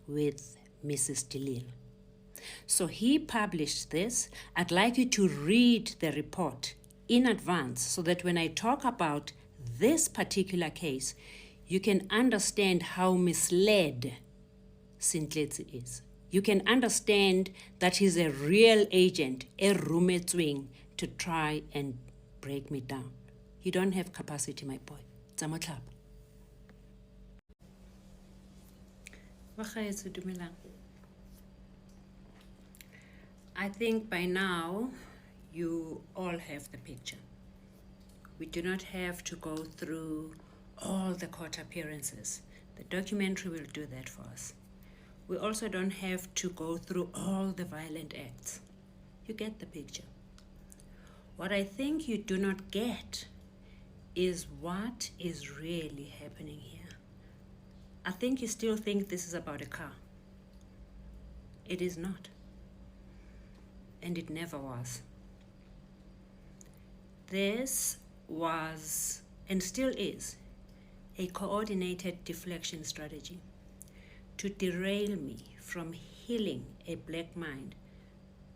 with Mrs. DeLille. So he published this. I'd like you to read the report in advance so that when I talk about this particular case, you can understand how misled Sintletsi is. You can understand that he's a real agent, a rumetswing to try and break me down. You don't have capacity, my boy. Tsamotlapa. I think by now you all have the picture. We do not have to go through all the court appearances. The documentary will do that for us. We also don't have to go through all the violent acts. You get the picture. What I think you do not get is what is really happening here. I think you still think this is about a car. It is not. and it never was. This was, and still is, a coordinated deflection strategy to derail me from healing a black mind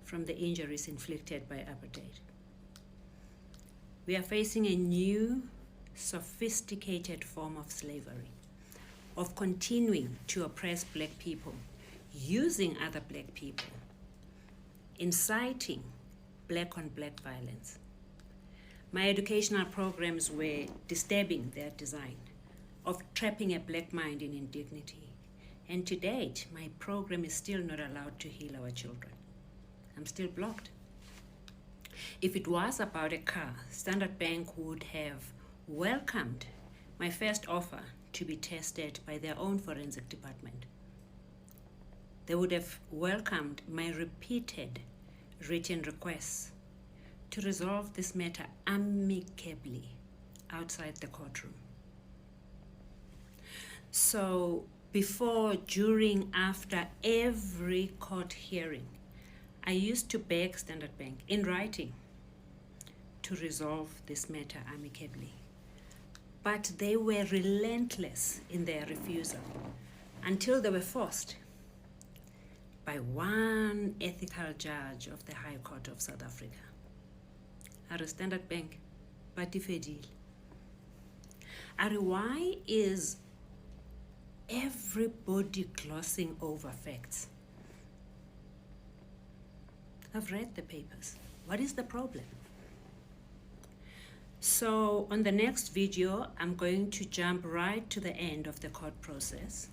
from the injuries inflicted by apartheid. We are facing a new, sophisticated form of slavery, of continuing to oppress black people, using other black people, inciting black-on-black violence. My educational programs were disturbing their design of trapping a black mind in indignity. And to date, my program is still not allowed to heal our children. I'm still blocked. If it was about a car, Standard Bank would have welcomed my first offer to be tested by their own forensic department. They would have welcomed my repeated written requests to resolve this matter amicably outside the courtroom. So before, during, after every court hearing, I used to beg Standard Bank in writing to resolve this matter amicably. But they were relentless in their refusal until they were forced by one ethical judge of the High Court of South Africa. Are Standard Bank, Pati Fedil. Why is everybody glossing over facts? I've read the papers. What is the problem? So on the next video, I'm going to jump right to the end of the court process,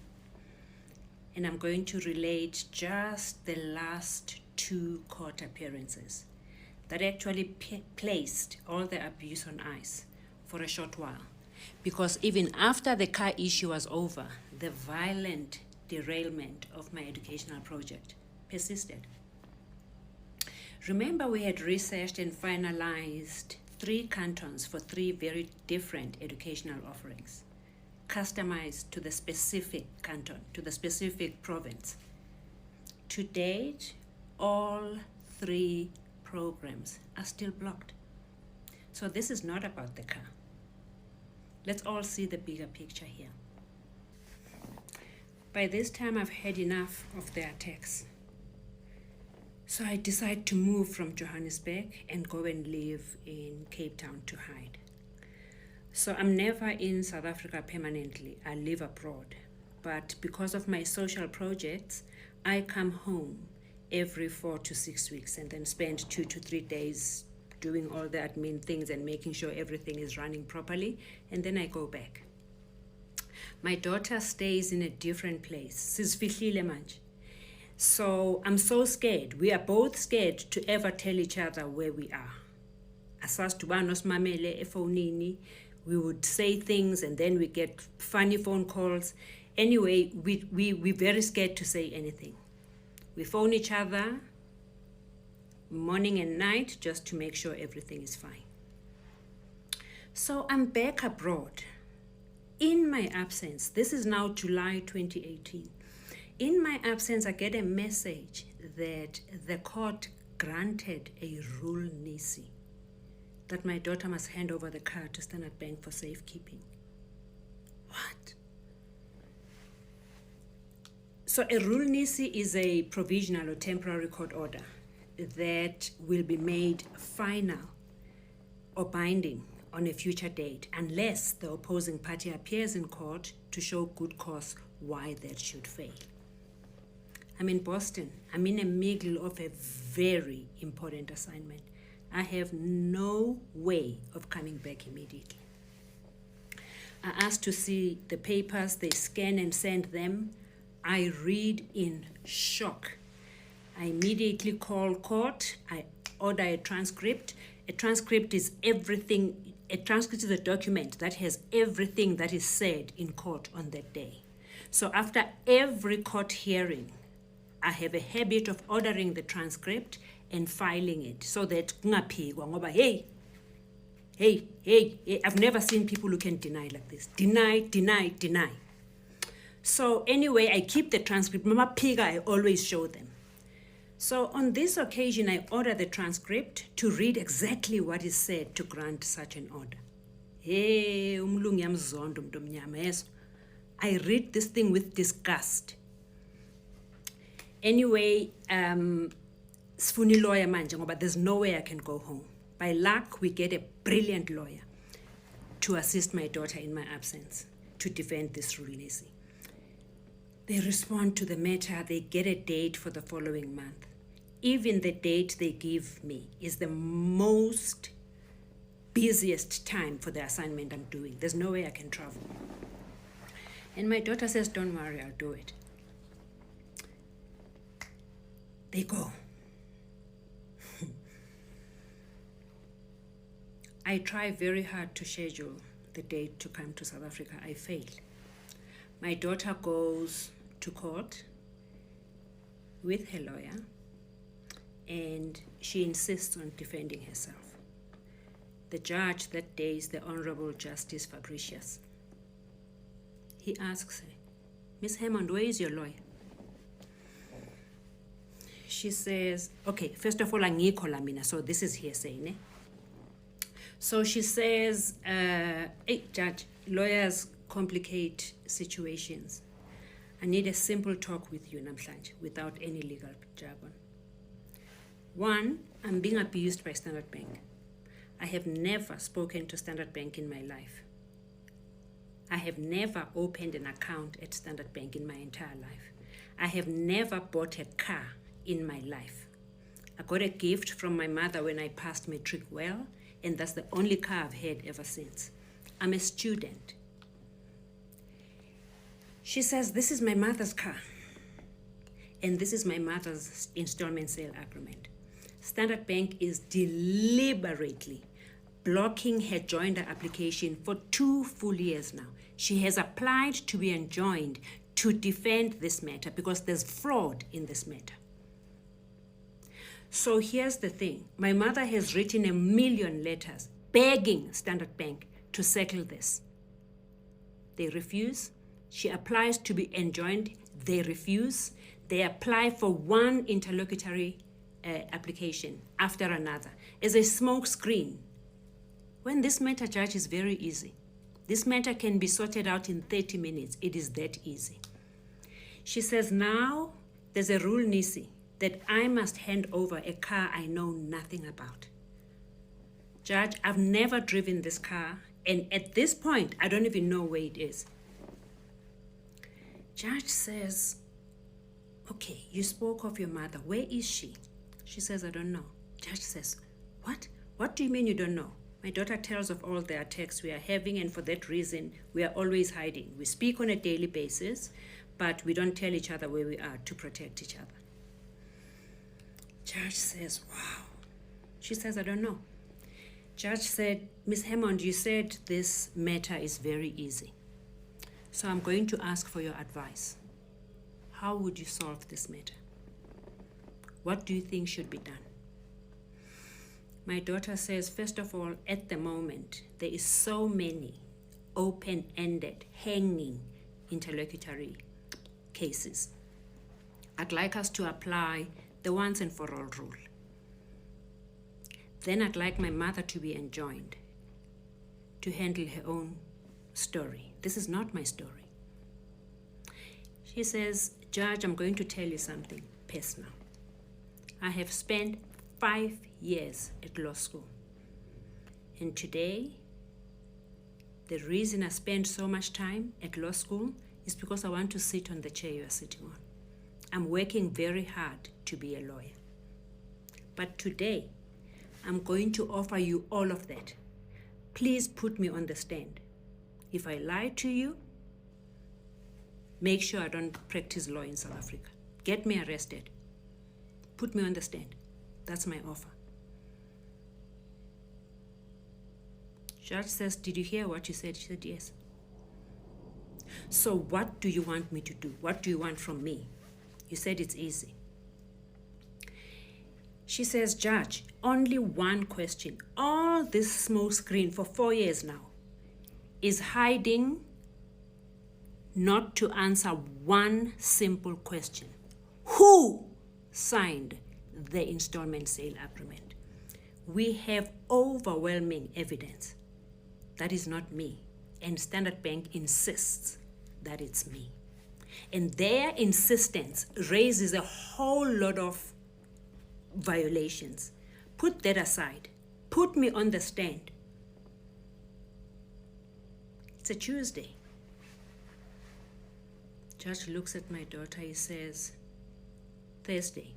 and I'm going to relate just the last 2 court appearances that actually placed all the abuse on ice for a short while. Because even after the car issue was over, the violent derailment of my educational project persisted. Remember, we had researched and finalized 3 cantons for 3 very different educational offerings, customized to the specific canton, to the specific province. To date, all 3 programs are still blocked. So this is not about the car. Let's all see the bigger picture here. By this time, I've had enough of the attacks. So I decide to move from Johannesburg and go and live in Cape Town to hide. So I'm never in South Africa permanently. I live abroad. But because of my social projects, I come home every 4 to 6 weeks and then spend 2 to 3 days doing all the admin things and making sure everything is running properly, and then I go back. My daughter stays in a different place. Sizifihlile manje. So I'm so scared. We are both scared to ever tell each other where we are. We would say things and then we get funny phone calls. Anyway, we're very scared to say anything. We phone each other morning and night just to make sure everything is fine. So I'm back abroad. In my absence, this is now July 2018. In my absence, I get a message that the court granted a rule nisi, that my daughter must hand over the car to Standard Bank for safekeeping. What? So a rule nisi is a provisional or temporary court order that will be made final or binding on a future date unless the opposing party appears in court to show good cause why that should fail. I'm in Boston. I'm in the middle of a very important assignment. I have no way of coming back immediately. I asked to see the papers. They scan and send them. I read in shock. I immediately call court. I order a transcript. A transcript is everything. A transcript is a document that has everything that is said in court on that day. So after every court hearing, I have a habit of ordering the transcript and filing it so that hey, I've never seen people who can deny like this. Deny. So anyway, I keep the transcript. Mama Piga, I always show them. So on this occasion, I ordered the transcript to read exactly what is said to grant such an order. Hey, umlungu yamzondo umuntu omnyama, yes. I read this thing with disgust. Anyway, sifuna lawyer manje ngoba there's no way I can go home. By luck, we get a brilliant lawyer to assist my daughter in my absence to defend this release. They respond to the matter, they get a date for the following month. Even the date they give me is the most busiest time for the assignment I'm doing. There's no way I can travel. And my daughter says, don't worry, I'll do it. They go. I try very hard to schedule the date to come to South Africa. I fail. My daughter goes to court with her lawyer, and she insists on defending herself. The judge that day is the Honorable Justice Fabricius. He asks her, Miss Hammond, where is your lawyer? She says, okay, first of all, angikho la mina, so this is hearsay, ne? So she says, hey, judge, lawyers complicate situations. I need a simple talk with you, namhlanje, without any legal jargon. One, I'm being abused by Standard Bank. I have never spoken to Standard Bank in my life. I have never opened an account at Standard Bank in my entire life. I have never bought a car in my life. I got a gift from my mother when I passed matric well, and that's the only car I've had ever since. I'm a student. She says, this is my mother's car, and this is my mother's installment sale agreement. Standard Bank is deliberately blocking her joinder application for 2 full years now. She has applied to be enjoined to defend this matter because there's fraud in this matter. So here's the thing. My mother has written 1 million letters begging Standard Bank to settle this. They refuse. She applies to be enjoined. They refuse. They apply for one interlocutory application after another as a smoke screen. When this matter, judge, is very easy. This matter can be sorted out in 30 minutes. It is that easy. She says now there's a rule, Nisi, that I must hand over a car I know nothing about. Judge, I've never driven this car, and at this point, I don't even know where it is. Judge says, okay, you spoke of your mother. Where is she? She says, I don't know. Judge says, what? What do you mean you don't know? My daughter tells of all the attacks we are having, and for that reason, we are always hiding. We speak on a daily basis, but we don't tell each other where we are to protect each other. Judge says, wow. She says, I don't know. Judge said, Miss Hammond, you said this matter is very easy. So I'm going to ask for your advice. How would you solve this matter? What do you think should be done? My daughter says, first of all, at the moment, there is so many open-ended, hanging interlocutory cases. I'd like us to apply the once and for all rule. Then I'd like my mother to be enjoined to handle her own story. This is not my story. She says, Judge, I'm going to tell you something personal. I have spent 5 years at law school. And today, the reason I spend so much time at law school is because I want to sit on the chair you are sitting on. I'm working very hard to be a lawyer. But today, I'm going to offer you all of that. Please put me on the stand. If I lie to you, make sure I don't practice law in South Africa. Get me arrested. Put me on the stand. That's my offer. Judge says, did you hear what you said? She said, yes. So what do you want me to do? What do you want from me? You said it's easy. She says, Judge, only one question. All this smoke screen for 4 years now is hiding not to answer one simple question. Who signed the installment sale agreement. We have overwhelming evidence that is not me, and Standard Bank insists that it's me. And their insistence raises a whole lot of violations. Put that aside. Put me on the stand. It's a Tuesday. Judge looks at my daughter. He says, Thursday.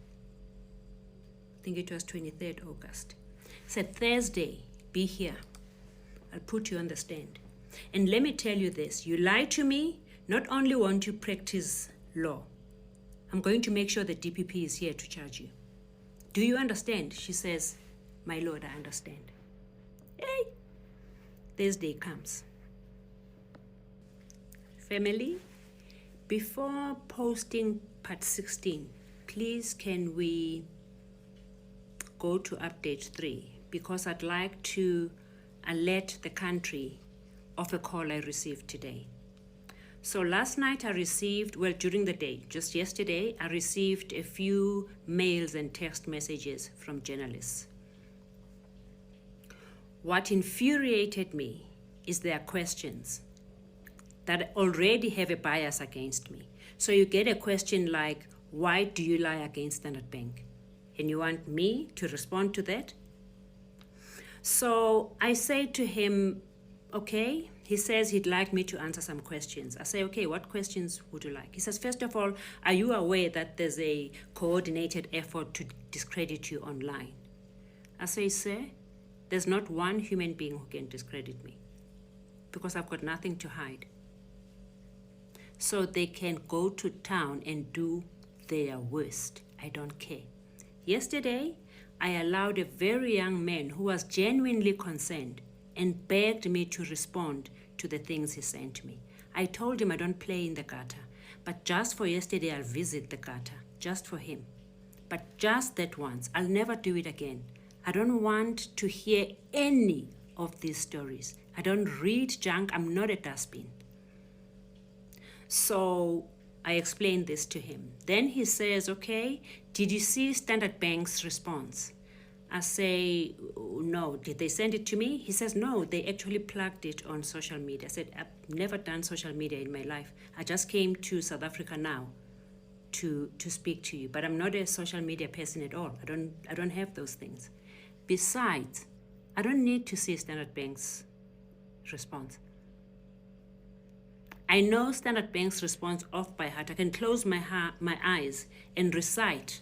I think it was 23rd August. He said, Thursday, be here. I'll put you on the stand. And let me tell you this. You lie to me, not only won't you practice law, I'm going to make sure the DPP is here to charge you. Do you understand? She says, my lord, I understand. Hey, Thursday comes. Family, before posting part 16, please can we go to update 3, because I'd like to alert the country of a call I received today. So last night I received, well, during the day, just yesterday, I received a few mails and text messages from journalists. What infuriated me is their questions that already have a bias against me. So you get a question like, why do you lie against Standard Bank? And you want me to respond to that? So I say to him, okay. He says he'd like me to answer some questions. I say, okay, what questions would you like? He says, first of all, are you aware that there's a coordinated effort to discredit you online? I say, sir, there's not one human being who can discredit me because I've got nothing to hide. So they can go to town and do their worst. I don't care. Yesterday, I allowed a very young man who was genuinely concerned and begged me to respond to the things he sent me. I told him I don't play in the gutter, but just for yesterday I'll visit the gutter, just for him. But just that once, I'll never do it again. I don't want to hear any of these stories. I don't read junk, I'm not a dustbin. So I explained this to him. Then he says, okay, did you see Standard Bank's response? I say, no, did they send it to me? He says, no, they actually plugged it on social media. I said, I've never done social media in my life. I just came to South Africa now to speak to you, but I'm not a social media person at all. I don't have those things. Besides, I don't need to see Standard Bank's response. I know Standard Bank's response off by heart. I can close my eyes and recite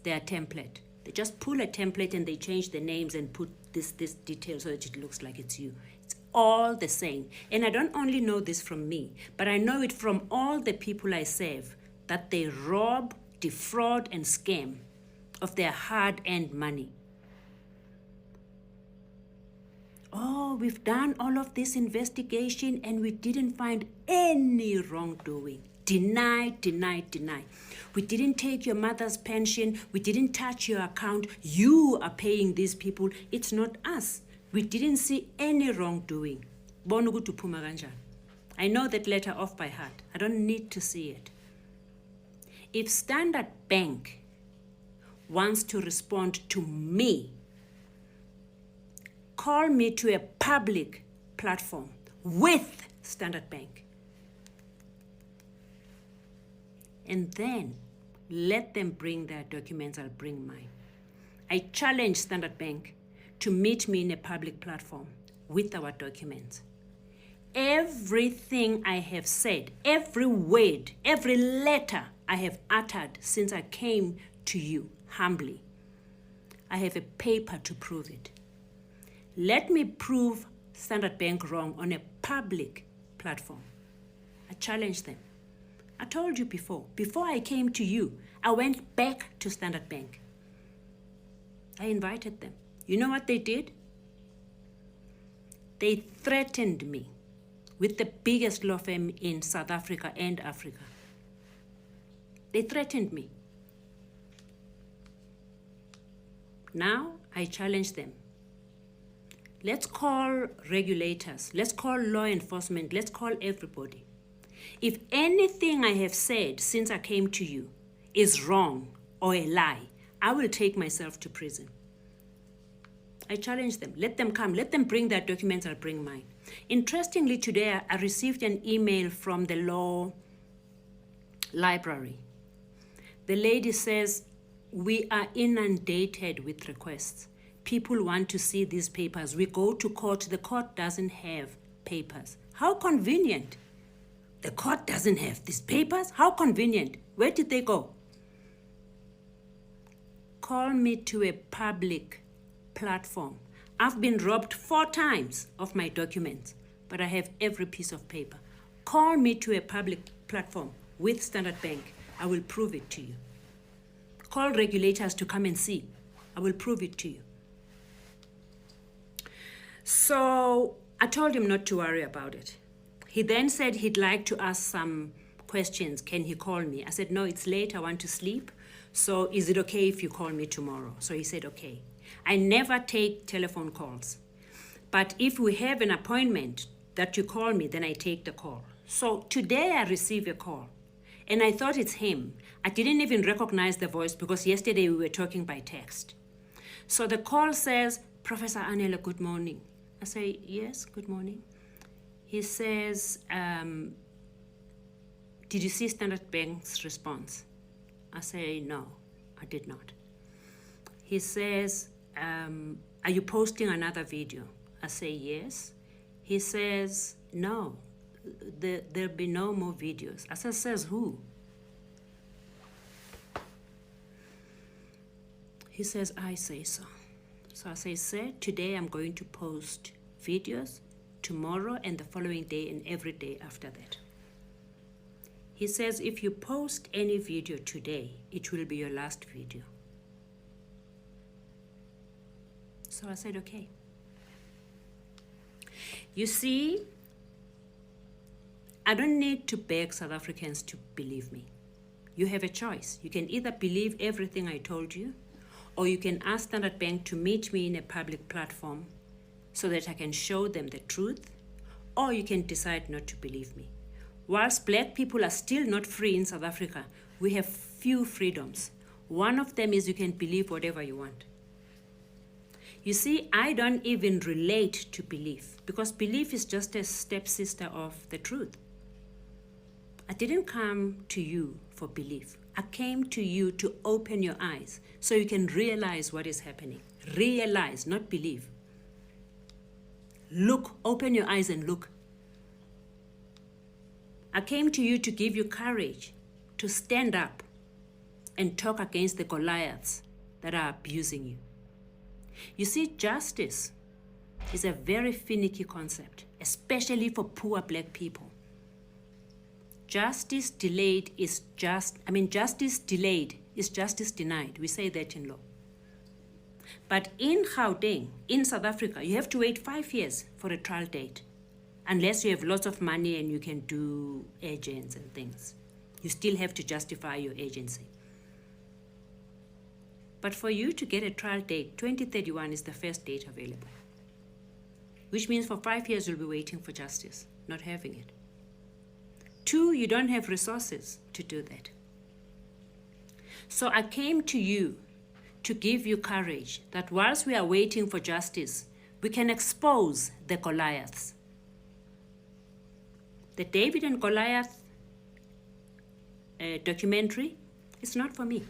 their template. They just pull a template and they change the names and put this detail so that it looks like it's you. It's all the same. And I don't only know this from me, but I know it from all the people I serve, that they rob, defraud, and scam of their hard-earned money. Oh, we've done all of this investigation and we didn't find any wrongdoing. Deny, deny, deny. We didn't take your mother's pension. We didn't touch your account. You are paying these people. It's not us. We didn't see any wrongdoing. I know that letter off by heart. I don't need to see it. If Standard Bank wants to respond to me, call me to a public platform with Standard Bank. And then let them bring their documents, I'll bring mine. I challenge Standard Bank to meet me in a public platform with our documents. Everything I have said, every word, every letter I have uttered since I came to you humbly, I have a paper to prove it. Let me prove Standard Bank wrong on a public platform. I challenge them. I told you before I came to you, I went back to Standard Bank. I invited them. You know what they did? They threatened me with the biggest law firm in South Africa and Africa. They threatened me. Now I challenge them. Let's call regulators, let's call law enforcement, let's call everybody. If anything I have said since I came to you is wrong or a lie, I will take myself to prison. I challenge them. Let them come. Let them bring their documents. I'll bring mine. Interestingly, today I received an email from the law library. The lady says, we are inundated with requests. People want to see these papers. We go to court. The court doesn't have papers. How convenient. The court doesn't have these papers? How convenient. Where did they go? Call me to a public platform. I've been robbed 4 times of my documents, but I have every piece of paper. Call me to a public platform with Standard Bank. I will prove it to you. Call regulators to come and see. I will prove it to you. So I told him not to worry about it. He then said he'd like to ask some questions. Can he call me? I said, no, it's late. I want to sleep. So is it okay if you call me tomorrow? So he said, okay. I never take telephone calls. But if we have an appointment that you call me, then I take the call. So today I received a call. And I thought it's him. I didn't even recognize the voice because yesterday we were talking by text. So the call says, Professor Anele, good morning. I say, yes, good morning. He says, did you see Standard Bank's response? I say, no, I did not. He says, are you posting another video? I say, yes. He says, no, there'll be no more videos. I said, says who? He says, I say so. So I say, sir, today I'm going to post videos, tomorrow and the following day and every day after that. He says, if you post any video today, it will be your last video. So I said, okay. You see, I don't need to beg South Africans to believe me. You have a choice. You can either believe everything I told you, or you can ask Standard Bank to meet me in a public platform so that I can show them the truth, or you can decide not to believe me. Whilst black people are still not free in South Africa, we have few freedoms. One of them is you can believe whatever you want. You see, I don't even relate to belief because belief is just a stepsister of the truth. I didn't come to you for belief. I came to you to open your eyes so you can realize what is happening. Realize, not believe. Look, open your eyes and look. I came to you to give you courage to stand up and talk against the Goliaths that are abusing you. You see, justice is a very finicky concept, especially for poor black people. Justice delayed is justice delayed is justice denied. We say that in law. But in Gauteng, in South Africa, you have to wait 5 years for a trial date, unless you have lots of money and you can do agents and things. You still have to justify your agency. But for you to get a trial date, 2031 is the first date available, which means for 5 years you'll be waiting for justice, not having it. 2, you don't have resources to do that. So I came to you to give you courage that whilst we are waiting for justice, we can expose the Goliaths. The David and Goliath documentary is not for me.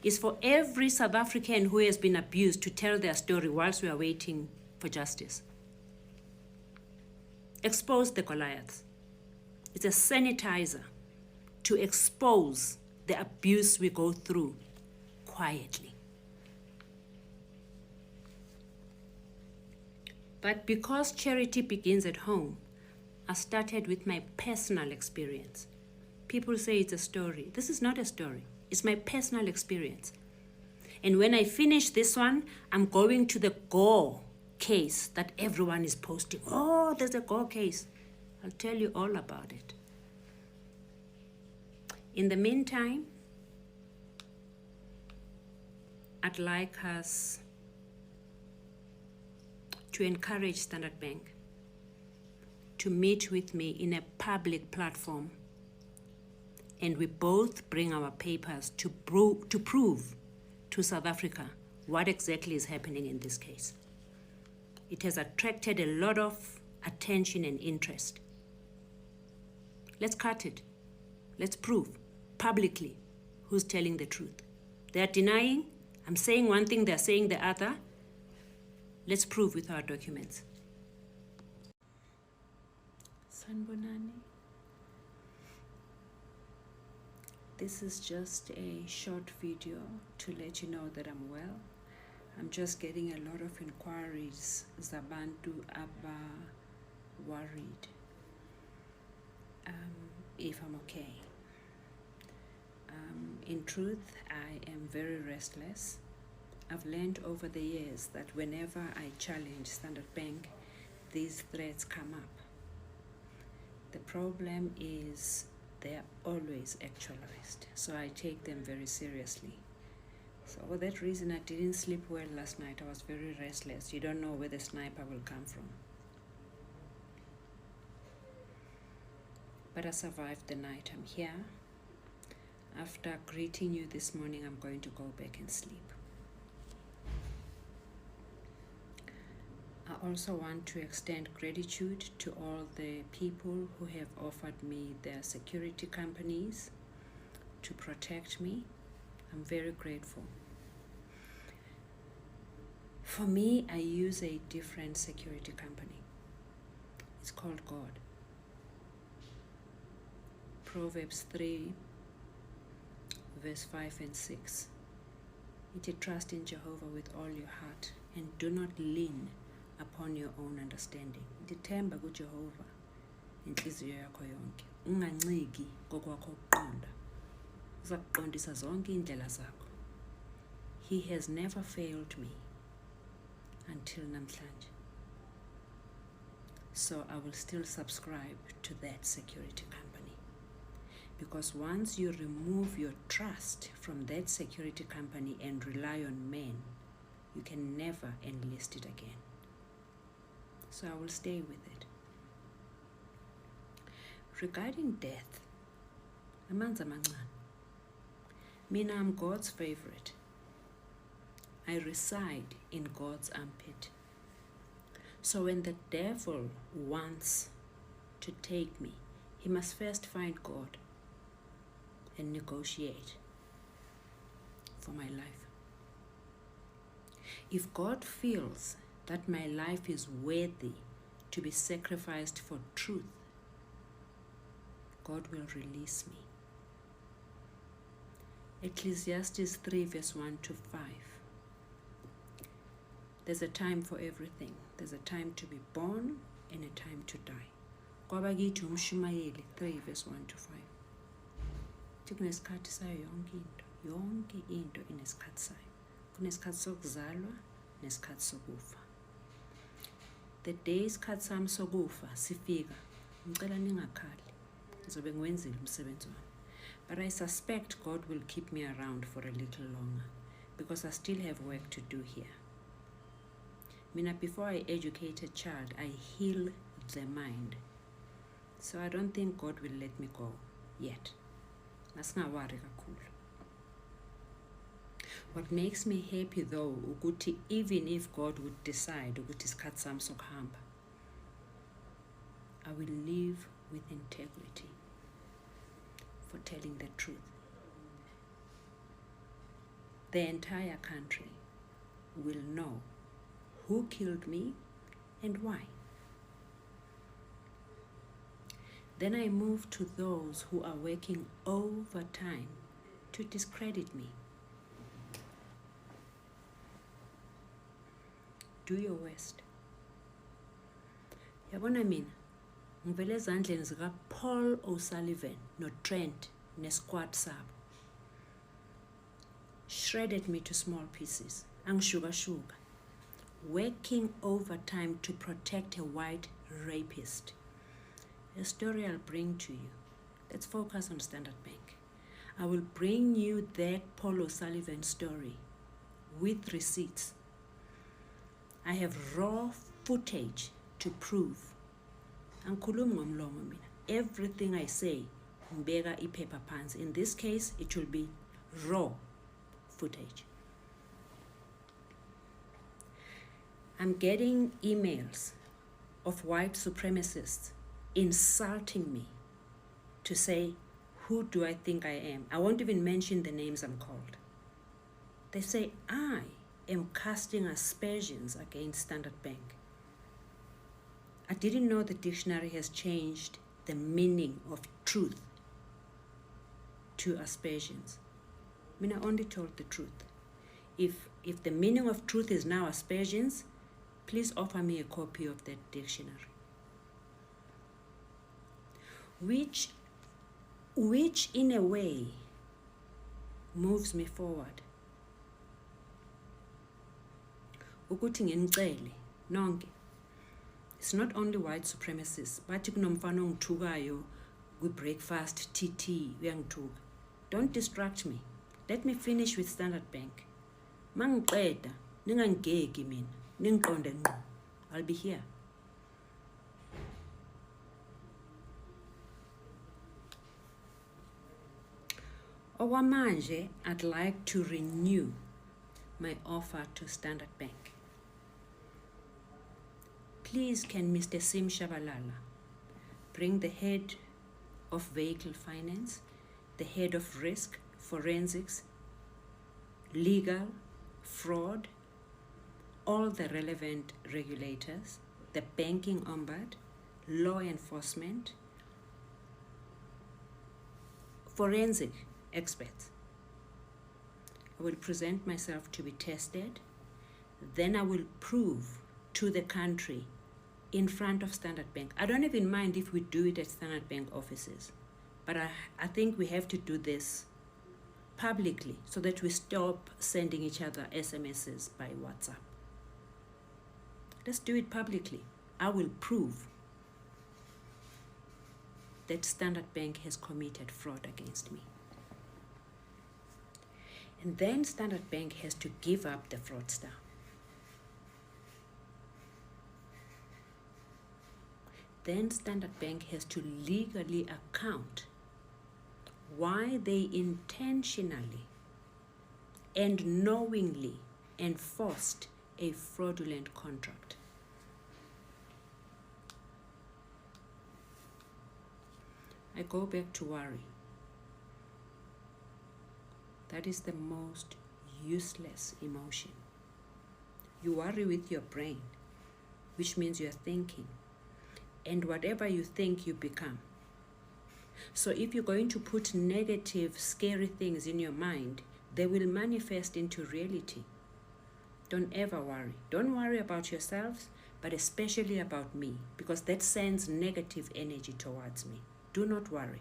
It's for every South African who has been abused to tell their story whilst we are waiting for justice. Expose the Goliaths. It's a sanitizer to expose the abuse we go through quietly. But because charity begins at home, I started with my personal experience. People say it's a story. This is not a story. It's my personal experience. And when I finish this one, I'm going to the Gore case that everyone is posting. Oh, there's a Gore case. I'll tell you all about it. In the meantime, I'd like us to encourage Standard Bank to meet with me in a public platform, and we both bring our papers to prove to South Africa what exactly is happening in this case. It has attracted a lot of attention and interest. Let's cut it. Let's prove publicly who's telling the truth. They're denying. I'm saying one thing, they're saying the other. Let's prove with our documents. Sanbonani. This is just a short video to let you know that I'm well. I'm just getting a lot of inquiries. Zabantu aba worried if I'm okay. In truth, I am very restless. I've learned over the years that whenever I challenge Standard Bank, these threats come up. The problem is they're always actualized, so I take them very seriously. So for that reason, I didn't sleep well last night. I was very restless. You don't know where the sniper will come from. But I survived the night. I'm here. After greeting you this morning, I'm going to go back and sleep. I also want to extend gratitude to all the people who have offered me their security companies to protect me. I'm very grateful. For me, I use a different security company. It's called God. Proverbs 3, verse 5 and 6. It trust in Jehovah with all your heart and do not lean upon your own understanding. Ndithemba kuJehova inhliziyo yakho yonke. Unganciki kokwakho ukuqonda. Uzakuqondisa zonke indlela zakho. He has never failed me until namhlanje. So I will still subscribe to that security company. Because once you remove your trust from that security company and rely on men, you can never enlist it again. So I will stay with it. Regarding death, amanzi amancane. Mina, I'm God's favorite. I reside in God's armpit. So when the devil wants to take me, he must first find God and negotiate for my life. If God feels that my life is worthy to be sacrificed for truth, God will release me. Ecclesiastes 3 verse 1 to 5. There's a time for everything. There's a time to be born and a time to die. Kwabakithi uMshumayeli 3 verse 1 to 5. Kunesikhathi sayo yonke into inesikhathi sayo. Kunesikhathi sokuzalwa nesikhathi sokufa. The day isikhathi sami sokufa sifika, ngicela ningakhali. Ngizobe ngiwenzile umsebenzi wami. But I suspect God will keep me around for a little longer because I still have work to do here. Mina, before I educate a child, I heal the mind. So I don't think God will let me go yet. Masingawari kakhulu. What makes me happy though, ukuthi even if God would decide ukuthi isikhathi sami sokuhamba, I will live with integrity for telling the truth. The entire country will know who killed me and why. Then I move to those who are working overtime to discredit me. Do your worst. Yabona mina, ngivele ezandleni zika Paul O'Sullivan no Trent nesquad sabo. Shredded me to small pieces. Angishuka. Working overtime to protect a white rapist. A story I'll bring to you. Let's focus on Standard Bank. I will bring you that Paul O'Sullivan story with receipts. I have raw footage to prove. Angikhulumi ngomlomo mina. Everything I say, ngibeka iphepha phansi. In this case, it will be raw footage. I'm getting emails of white supremacists insulting me to say, who do I think I am? I won't even mention the names I'm called. They say, I am casting aspersions against Standard Bank. I didn't know the dictionary has changed the meaning of truth to aspersions. I mean, I only told the truth. If the meaning of truth is now aspersions, please offer me a copy of that dictionary. Which in a way moves me forward. Ukuthi nginicele nonke. It's not only white supremacists, bathi kunomfana ongithukayo kwi-breakfast TT uyangithuka. Don't distract me. Let me finish with Standard Bank. Mangiqeda ningangigeki mina, ningiqonde ngqo. I'll be here. Okwamanje, I'd like to renew my offer to Standard Bank. Please, can Mr. Sim Shabalala bring the head of vehicle finance, the head of risk, forensics, legal, fraud, all the relevant regulators, the banking ombud, law enforcement, forensic experts. I will present myself to be tested. Then I will prove to the country in front of Standard Bank. I don't even mind if we do it at Standard Bank offices, but I think we have to do this publicly so that we stop sending each other SMSs by WhatsApp. Let's do it publicly. I will prove that Standard Bank has committed fraud against me. And then Standard Bank has to give up the fraudster. Then Standard Bank has to legally account why they intentionally and knowingly enforced a fraudulent contract. I go back to worry. That is the most useless emotion. You worry with your brain, which means you're thinking. And whatever you think, you become. So if you're going to put negative, scary things in your mind, they will manifest into reality. Don't ever worry. Don't worry about yourselves, but especially about me, because that sends negative energy towards me. Do not worry.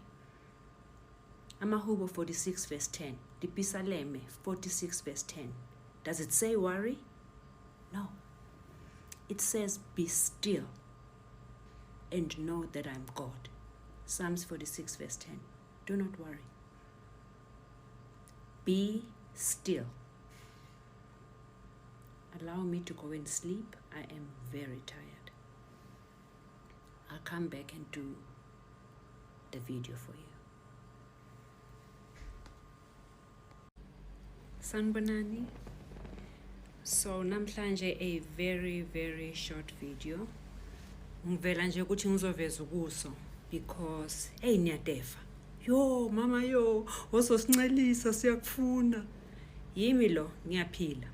Amahubo 46 verse 10. Dipisaleme 46 verse 10. Does it say worry? No. It says be still and know that I'm God. Psalms 46 verse 10. Do not worry. Be still. Allow me to go and sleep. I am very tired. I'll come back and do the video for you. Sanbonani. So namhlanje a very, very short video. Ngivela nje ukuthi ngizoveza ukuso because hey niyadefa. Yo mama yo, wososincelisa siyakufuna. Yimi lo ngiyaphila.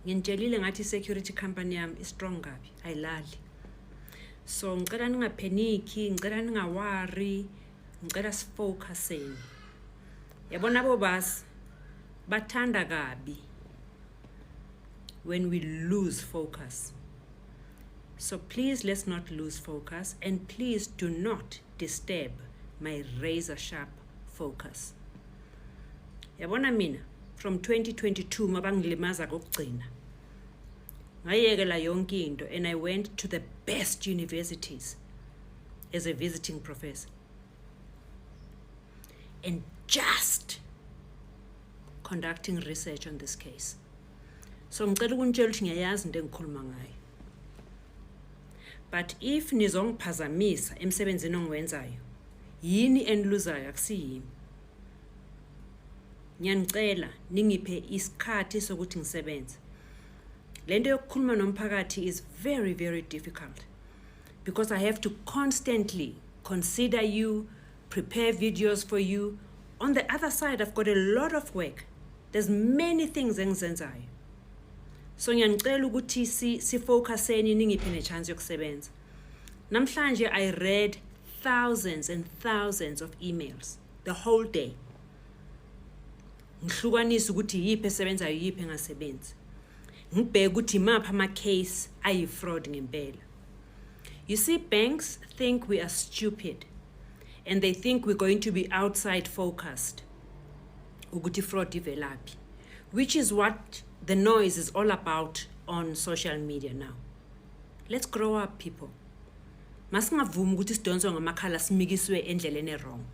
Ngintshelile ngathi security company yami is strong kabi, ayilali. So ngicela ningapheniki, ngicela ningawari, ngicela sifocuseni. Yabona abo basi bathanda kabi when we lose focus. So please, let's not lose focus, and please do not disturb my razor sharp focus. Yabona mina from 2022 mabangilimaza kokugcina. Ngayekela yonke into, and I went to the best universities as a visiting professor. And just conducting research on this case. So ngicela ukunitshela ukuthi ngiyayazi into engikhuluma ngayo. But if nizongiphazamisa emsebenzini ongiwenzayo, yini eniluzayo akusiyimi. Ngiyanicela ningiphe isikhathi sokuthi ngisebenze. lento yokukhuluma nomphakathi is very, very difficult because I have to constantly consider you, prepare videos for you. On the other side, I've got a lot of work. There's many things engizenzayo. So ngiyanicela ukuthi sifocuseni ningiphe nechance yokusebenza. Namhlanje I read thousands and thousands of emails the whole day. Ngihlukanisa ukuthi yiphi esebenzayo yiphi engasebenzi. Ngibheka ukuthi mapha ama case ayi fraud ngempela. You see, banks think we are stupid and they think we're going to be outside focused. Ukuthi fraud ivelaphi, which is what the noise is all about on social media now. Let's grow up, people. Masingavumi ukuthi sidonswe ngamakhala simikiswe endleleni wrong.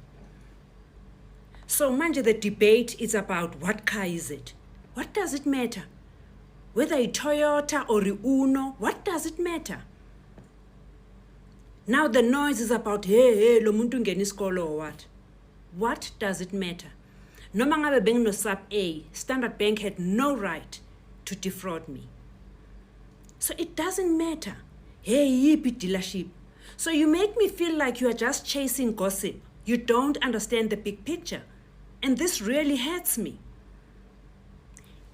So manje the debate is about what car is it? What does it matter? Whether a Toyota or a Uno, what does it matter? Now the noise is about hey lo muntu ungena isikolo or what? What does it matter? Noma ngabe bengino sub A, Standard Bank had no right to defraud me. So it doesn't matter. Hey, yippee dealership. So you make me feel like you are just chasing gossip. You don't understand the big picture. And this really hurts me.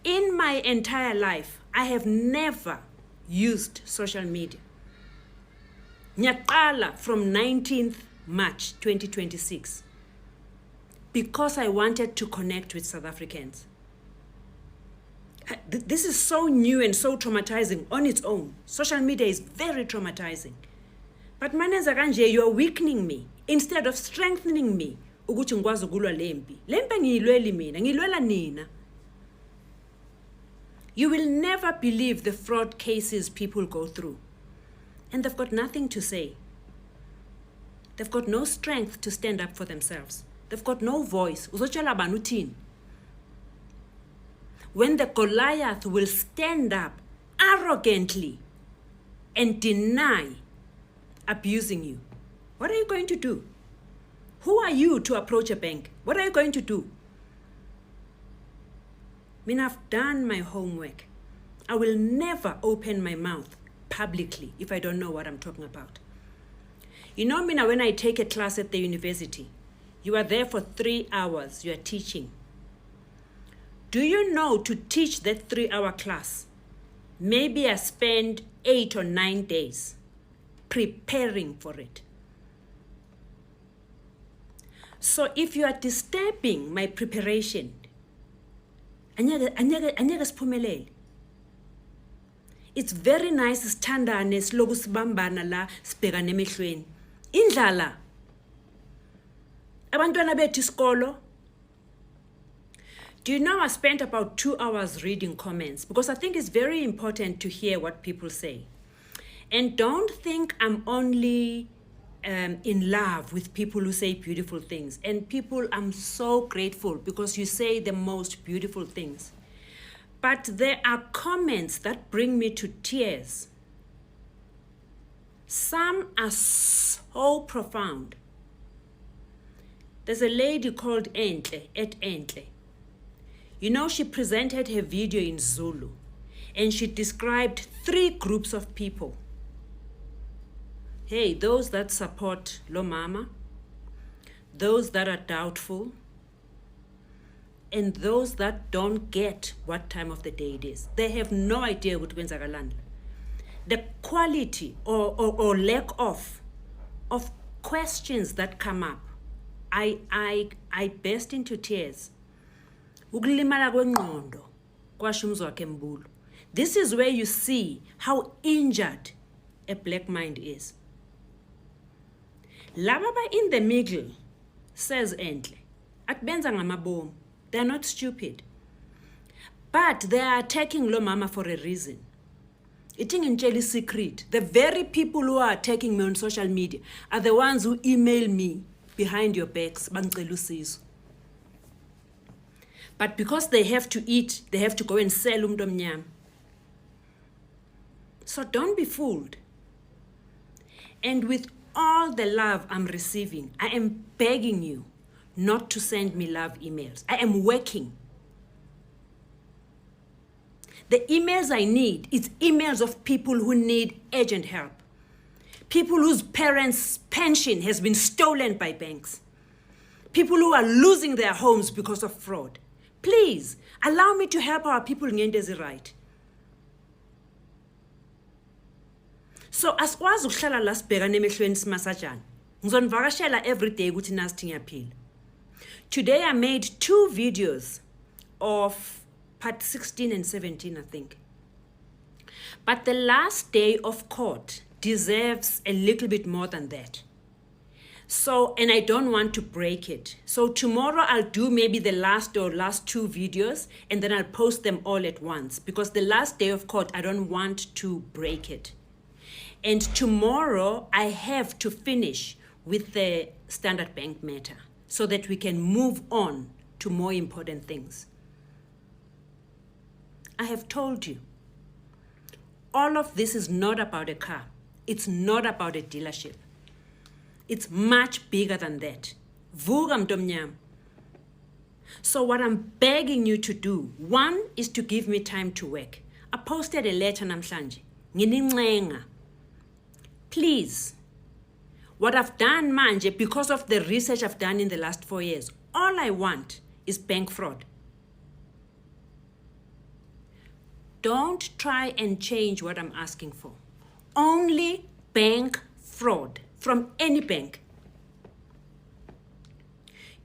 In my entire life, I have never used social media. Nyaqala from 19th March 2026 because I wanted to connect with South Africans. This is so new and so traumatizing on its own. Social media is very traumatizing. But manenza kanje, you are weakening me instead of strengthening me. Ukuthi ngikwazi ukulwa lempi. Lempi ngiyilweli mina, ngilwela nina. You will never believe the fraud cases people go through. And they've got nothing to say. They've got no strength to stand up for themselves. They've got no voice. Uzotshela bani uthini? When the Goliath will stand up arrogantly and deny abusing you, what are you going to do? Who are you to approach a bank? What are you going to do? I mean, I've done my homework. I will never open my mouth publicly if I don't know what I'm talking about. You know, Mina, when I take a class at the university, you are there for 3 hours, you are teaching. Do you know, to teach that 3-hour class, maybe I spend 8 or 9 days preparing for it. So if you are disturbing my preparation, anyeke siphumelele. It's very nice sithandane siloku sibambana la sibhekane emehlweni. Indlala. Abantwana bethu isikolo. Do you know I spent about 2 hours reading comments because I think it's very important to hear what people say. And don't think I'm only in love with people who say beautiful things. And people, I'm so grateful because you say the most beautiful things. But there are comments that bring me to tears. Some are so profound. There's a lady called Entle, at Entle. You know, she presented her video in Zulu and she described 3 groups of people. Hey, those that support Lo Mama, those that are doubtful, and those that don't get what time of the day it is. They have no idea what kwenzakalanda. The quality or lack of questions that come up, I burst into tears. Ukulimala kwengqondo kwasho umzwakhe Mbulu. This is where you see how injured a black mind is. Laba in the middle, says Entle, akubenza ngamabomu. They're not stupid. But they are attacking Lo Mama for a reason. Eating in jelly secret. The very people who are attacking me on social media are the ones who email me behind your backs. Bangicela usizo. But because they have to eat, they have to go and sell umuntu omnyama. So don't be fooled. And with all the love I'm receiving, I am begging you not to send me love emails. I am working. The emails I need, it's emails of people who need urgent help. People whose parents' pension has been stolen by banks. People who are losing their homes because of fraud. Please, allow me to help our people ngendezi right. So asikwazi ukuhlala la sibhekane emehlweni simasajana. Ngizonivakashela every day ukuthi nasi ngiyaphila. Today I made 2 videos of part 16 and 17, I think. But the last day of court deserves a little bit more than that. So, and I don't want to break it. So tomorrow I'll do maybe the last 2 videos and then I'll post them all at once because the last day of court, I don't want to break it. And tomorrow I have to finish with the Standard Bank matter so that we can move on to more important things. I have told you, all of this is not about a car. It's not about a dealership. It's much bigger than that. Vuka mntomnyama. So what I'm begging you to do, 1 is to give me time to work. I posted a letter namhlanje. Nginincenga. Please. What I've done manje, because of the research I've done in the last 4 years, all I want is bank fraud. Don't try and change what I'm asking for. Only bank fraud from any bank.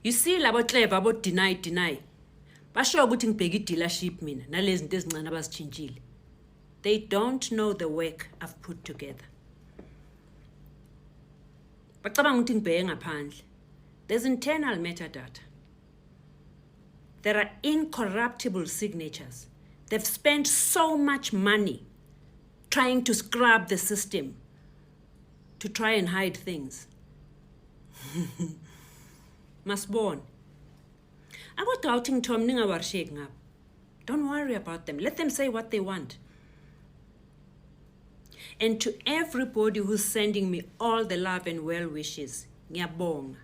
You see labo clever about deny. Basho ukuthi ngibheka dealership mina nalezi zinto ezincane abazitshintshile. They don't know the work I've put together. Bacabanga ukuthi ngibheke ngaphandle. There's internal metadata. There are incorruptible signatures. They've spent so much money trying to scrub the system to try and hide things. Masbon. I got doubting Tom Ningawarshek up. Don't worry about them. Let them say what they want. And to everybody who's sending me all the love and well wishes, ngiyabonga.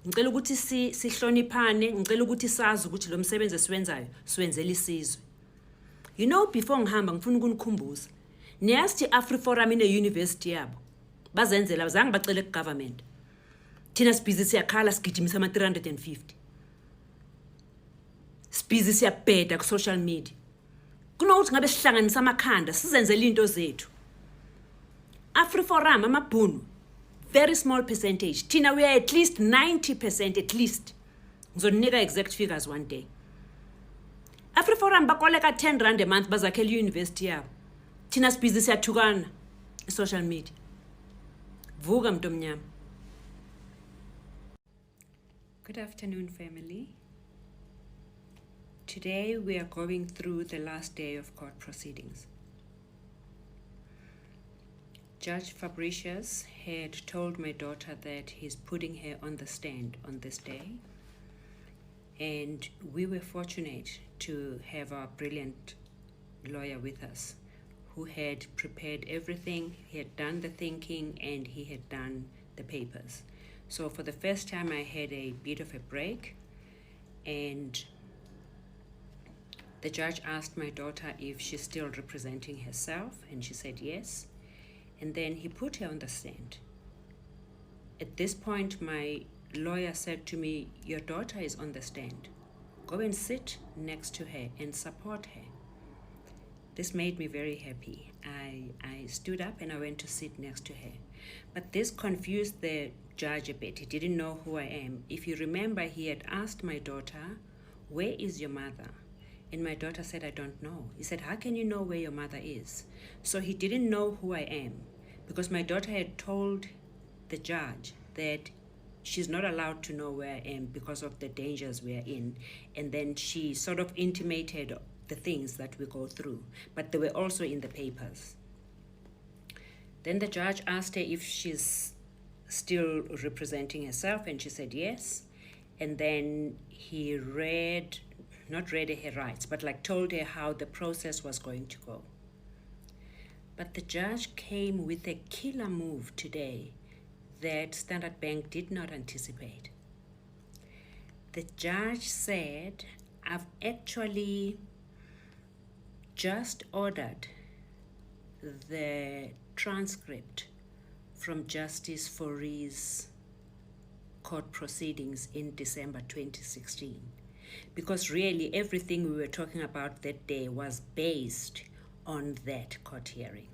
Ngicela ukuthi sihloniphane, ngicela ukuthi sazi ukuthi lo msebenzi esiwenzayo siwenzela isizwe. You know, before ngihamba ngifuna ukunikhumbuza. Niyazi AfriForum ine university yabo. Bazenzela zange bacele kugovernment. Thina sibhizi siyakhala sigijimisa ama 350. Sibhizi siyabheda ku social media. Kunokuthi ngabe sihlanganisa amakhanda sizenzele into zethu. AfriForum amabhunu very small percentage. Tina, we are at least 90% at least. Ngizoninika exact figures one day. AfriForum bakoleka 10 rand a month bazakhela university yabo. Tina sibhizi siyathukana social media. Vuka mntomnyama. Good afternoon, family. Today we are going through the last day of court proceedings. Judge Fabricius had told my daughter that he's putting her on the stand on this day, and we were fortunate to have our brilliant lawyer with us who had prepared everything. He had done the thinking and he had done the papers. So for the first time I had a bit of a break, and the judge asked my daughter if she's still representing herself, and she said yes. And then he put her on the stand. At this point, my lawyer said to me, your daughter is on the stand. Go and sit next to her and support her. This made me very happy. I stood up and I went to sit next to her. But this confused the judge a bit. He didn't know who I am. If you remember, he had asked my daughter, where is your mother? And my daughter said, I don't know. He said, how can you know where your mother is? So he didn't know who I am, because my daughter had told the judge that she's not allowed to know where I am because of the dangers we are in. And then she sort of intimated the things that we go through, but they were also in the papers. Then the judge asked her if she's still representing herself, and she said yes. And then he not read her rights, but like told her how the process was going to go. But the judge came with a killer move today that Standard Bank did not anticipate. The judge said, I've actually just ordered the transcript from Justice Fourie's court proceedings in December 2016, because really everything we were talking about that day was based on that court hearing.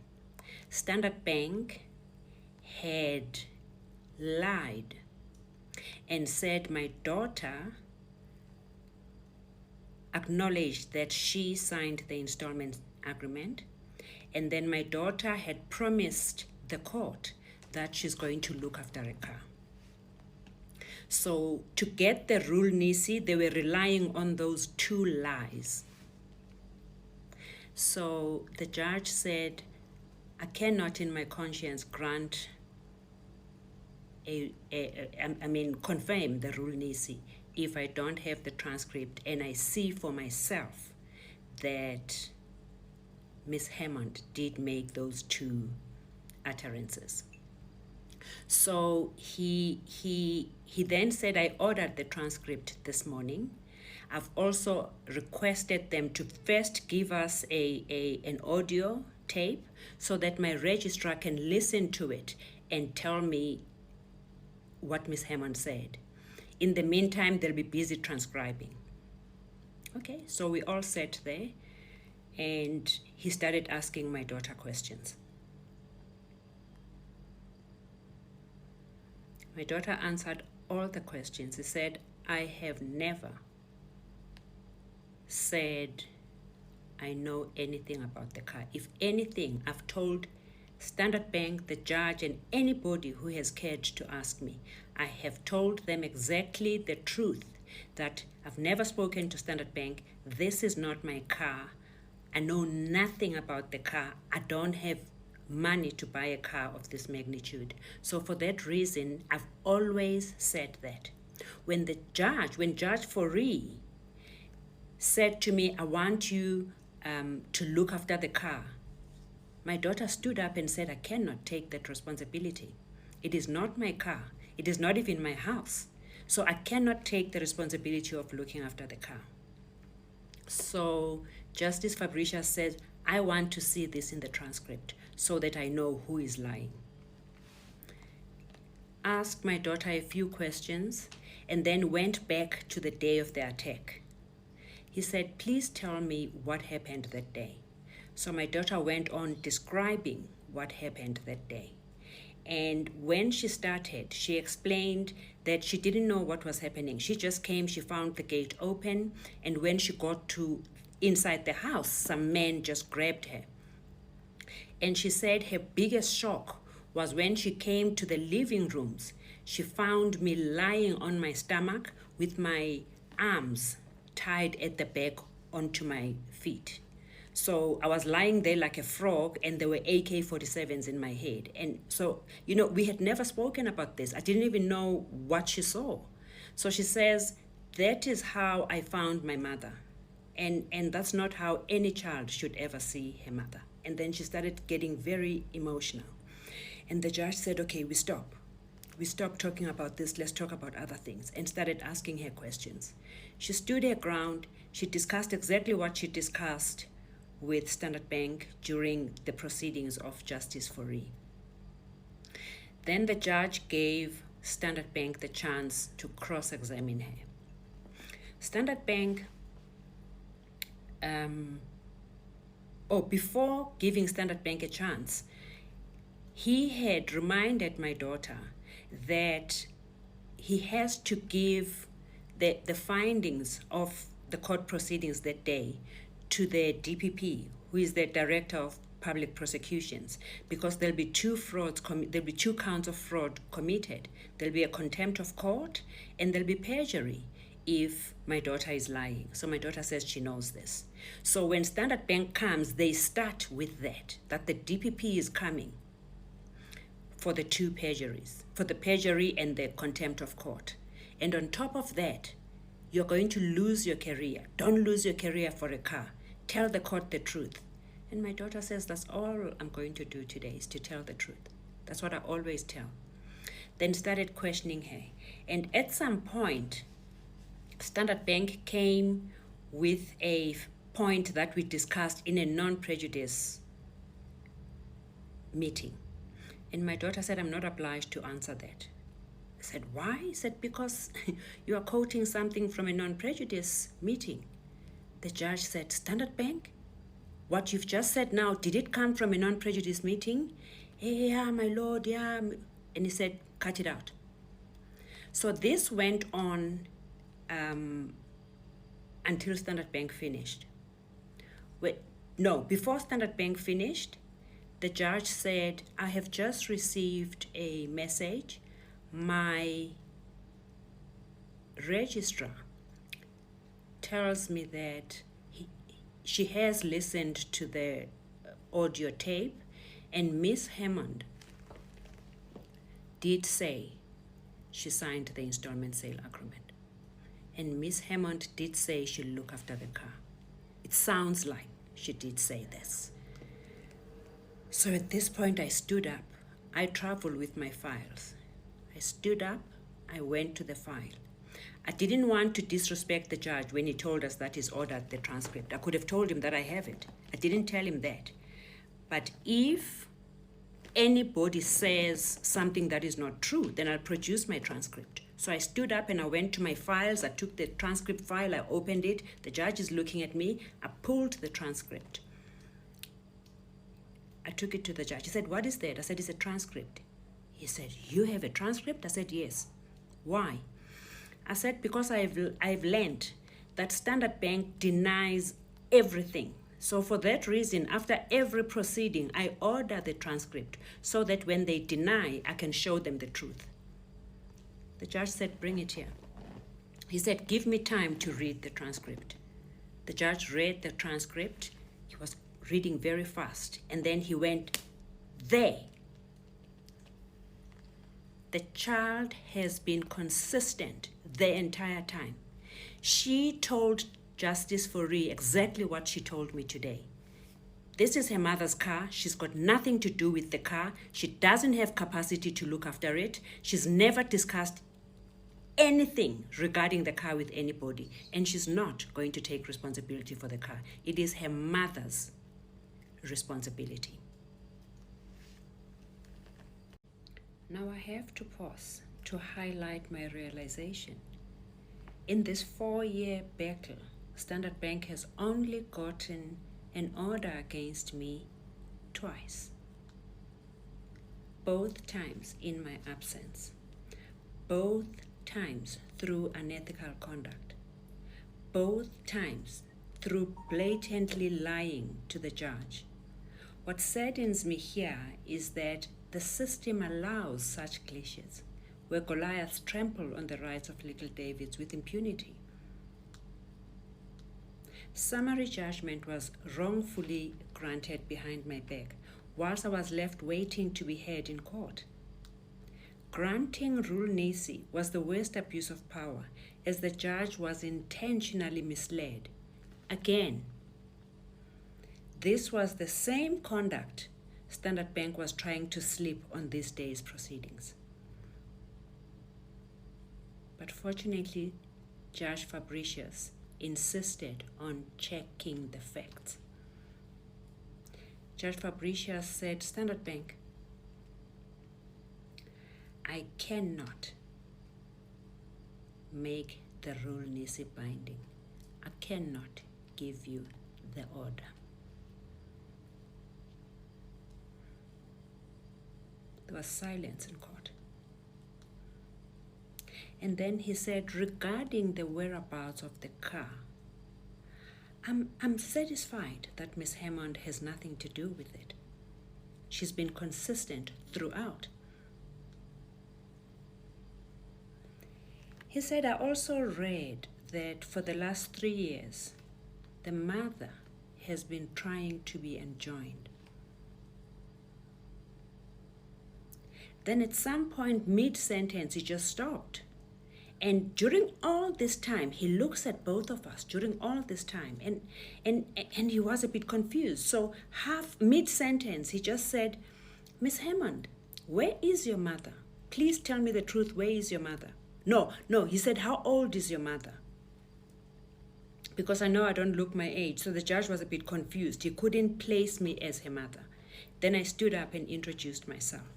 Standard Bank had lied and said my daughter acknowledged that she signed the installment agreement, and then my daughter had promised the court that she's going to look after a car. So to get the rule Nisi, they were relying on those two lies. So the judge said, I cannot in my conscience grant confirm the rule Nisi if I don't have the transcript and I see for myself that Ms. Hammond did make those two utterances. So he then said, I ordered the transcript this morning. I've also requested them to first give us an audio tape so that my registrar can listen to it and tell me what Ms. Hammond said. In the meantime, they'll be busy transcribing. Okay, so we all sat there and he started asking my daughter questions. My daughter answered all the questions. He said, I have never said I know anything about the car. If anything, I've told Standard Bank, the judge, and anybody who has cared to ask me, I have told them exactly the truth, that I've never spoken to Standard Bank. This is not my car. I know nothing about the car. I don't have money to buy a car of this magnitude. So for that reason, I've always said that. When Judge Fourie said to me, I want you to look after the car, my daughter stood up and said, I cannot take that responsibility. It is not my car. It is not even my house. So I cannot take the responsibility of looking after the car. So Justice Fabricia said, I want to see this in the transcript so that I know who is lying. Asked my daughter a few questions and then went back to the day of the attack. He said, please tell me what happened that day. So my daughter went on describing what happened that day. And when she started, she explained that she didn't know what was happening. She just came, she found the gate open, and when she got to inside the house, some men just grabbed her. And she said her biggest shock was when she came to the living rooms. She found me lying on my stomach with my arms tied at the back onto my feet. So I was lying there like a frog, and there were AK-47s in my head. And so, we had never spoken about this. I didn't even know what she saw. So she says, that is how I found my mother. And that's not how any child should ever see her mother. And then she started getting very emotional. And the judge said, okay, we stop. We stop talking about this. Let's talk about other things. And started asking her questions. She stood her ground. She discussed exactly what she discussed with Standard Bank during the proceedings of Justice Fourie. Then the judge gave Standard Bank the chance to cross-examine her. Standard Bank, before giving Standard Bank a chance, he had reminded my daughter that he has to give the findings of the court proceedings that day to the DPP, who is the Director of Public Prosecutions, because there'll be two counts of fraud committed. There'll be a contempt of court, and there'll be perjury if my daughter is lying. So my daughter says she knows this. So when Standard Bank comes, they start with that the DPP is coming for the two perjuries, for the perjury and the contempt of court. And on top of that, you're going to lose your career. Don't lose your career for a car. Tell the court the truth. And my daughter says, that's all I'm going to do today, is to tell the truth. That's what I always tell. Then started questioning her. And at some point, Standard Bank came with a point that we discussed in a non-prejudice meeting. And my daughter said, I'm not obliged to answer that. I said, why? He said, because you are quoting something from a non-prejudice meeting. The judge said, Standard Bank? What you've just said now, did it come from a non-prejudice meeting? Yeah, my lord, yeah. And he said, cut it out. So this went on until Standard Bank finished. Before Standard Bank finished, the judge said, I have just received a message. My registrar tells me that she has listened to the audio tape, and Miss Hammond did say she signed the installment sale agreement. And Miss Hammond did say she'll look after the car. It sounds like she did say this. So at this point, I stood up. I traveled with my files. I stood up. I went to the file. I didn't want to disrespect the judge when he told us that he's ordered the transcript. I could have told him that I have it. I didn't tell him that. But if anybody says something that is not true, then I'll produce my transcript. So I stood up and I went to my files. I took the transcript file. I opened it. The judge is looking at me. I pulled the transcript. I took it to the judge. He said, what is that? I said, it's a transcript. He said, you have a transcript? I said, yes. Why? I said, because I've learned that Standard Bank denies everything. So for that reason, after every proceeding, I order the transcript so that when they deny, I can show them the truth. The judge said, bring it here. He said, give me time to read the transcript. The judge read the transcript. He was reading very fast. And then he went, there. The child has been consistent the entire time. She told Justice Fourie exactly what she told me today. This is her mother's car. She's got nothing to do with the car. She doesn't have capacity to look after it. She's never discussed anything regarding the car with anybody, and she's not going to take responsibility for the car. It is her mother's responsibility. Now I have to pause to highlight my realization. In this 4-year battle, Standard Bank has only gotten an order against me twice. Both times in my absence. Both times through unethical conduct. Both times through blatantly lying to the judge. What saddens me here is that the system allows such glitches, where Goliaths trample on the rights of little Davids with impunity. Summary judgment was wrongfully granted behind my back, whilst I was left waiting to be heard in court. Granting Rule Nisi was the worst abuse of power, as the judge was intentionally misled. Again, this was the same conduct Standard Bank was trying to slip on this day's proceedings. But fortunately, Judge Fabricius insisted on checking the facts. Judge Fabricius said, Standard Bank, I cannot make the Rule Nisi binding. I cannot give you the order. There was silence in court. And then he said, regarding the whereabouts of the car, I'm satisfied that Miss Hammond has nothing to do with it. She's been consistent throughout. He said, I also read that for the last 3 years, the mother has been trying to be enjoined. Then at some point, mid-sentence, he just stopped. And during all this time, he looks at both of us during all this time, and he was a bit confused. So mid-sentence, he just said, Miss Hammond, where is your mother? Please tell me the truth, where is your mother? No, he said, how old is your mother? because I know I don't look my age. So the judge was a bit confused. He couldn't place me as her mother. Then I stood up and introduced myself.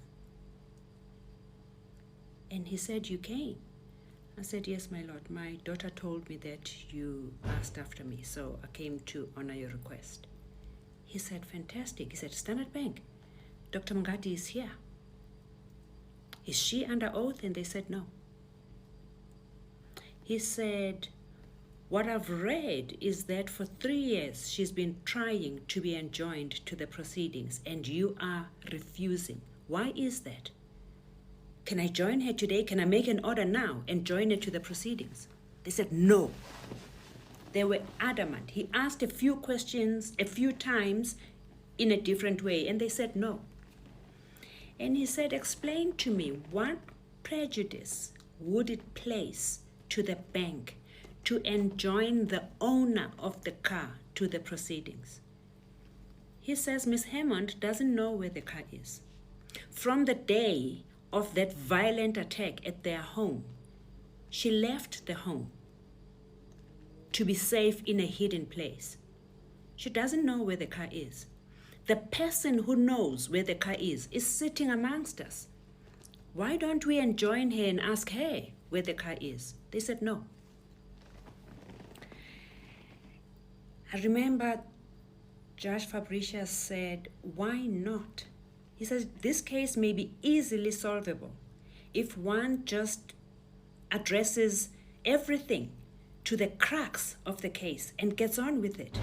And he said, "You came?" I said, "Yes, my lord. My daughter told me that you asked after me, so I came to honor your request." He said, "Fantastic." He said, "Standard Bank, Dr. Mngadi is here. Is she under oath?" And they said, "No." He said, "What I've read is that for 3 years she's been trying to be enjoined to the proceedings and you are refusing. Why is that? Can I join her today? Can I make an order now and join her to the proceedings?" They said no. They were adamant. He asked a few questions a few times in a different way, and they said no. And he said, "Explain to me, what prejudice would it place to the bank to enjoin the owner of the car to the proceedings?" He says, "Miss Hammond doesn't know where the car is. From the day of that violent attack at their home, she left the home to be safe in a hidden place. She doesn't know where the car is. The person who knows where the car is sitting amongst us. Why don't we enjoin her and ask her where the car is?" They said no. I remember Judge Fabricius said, "Why not?" He says, "This case may be easily solvable if one just addresses everything to the crux of the case and gets on with it."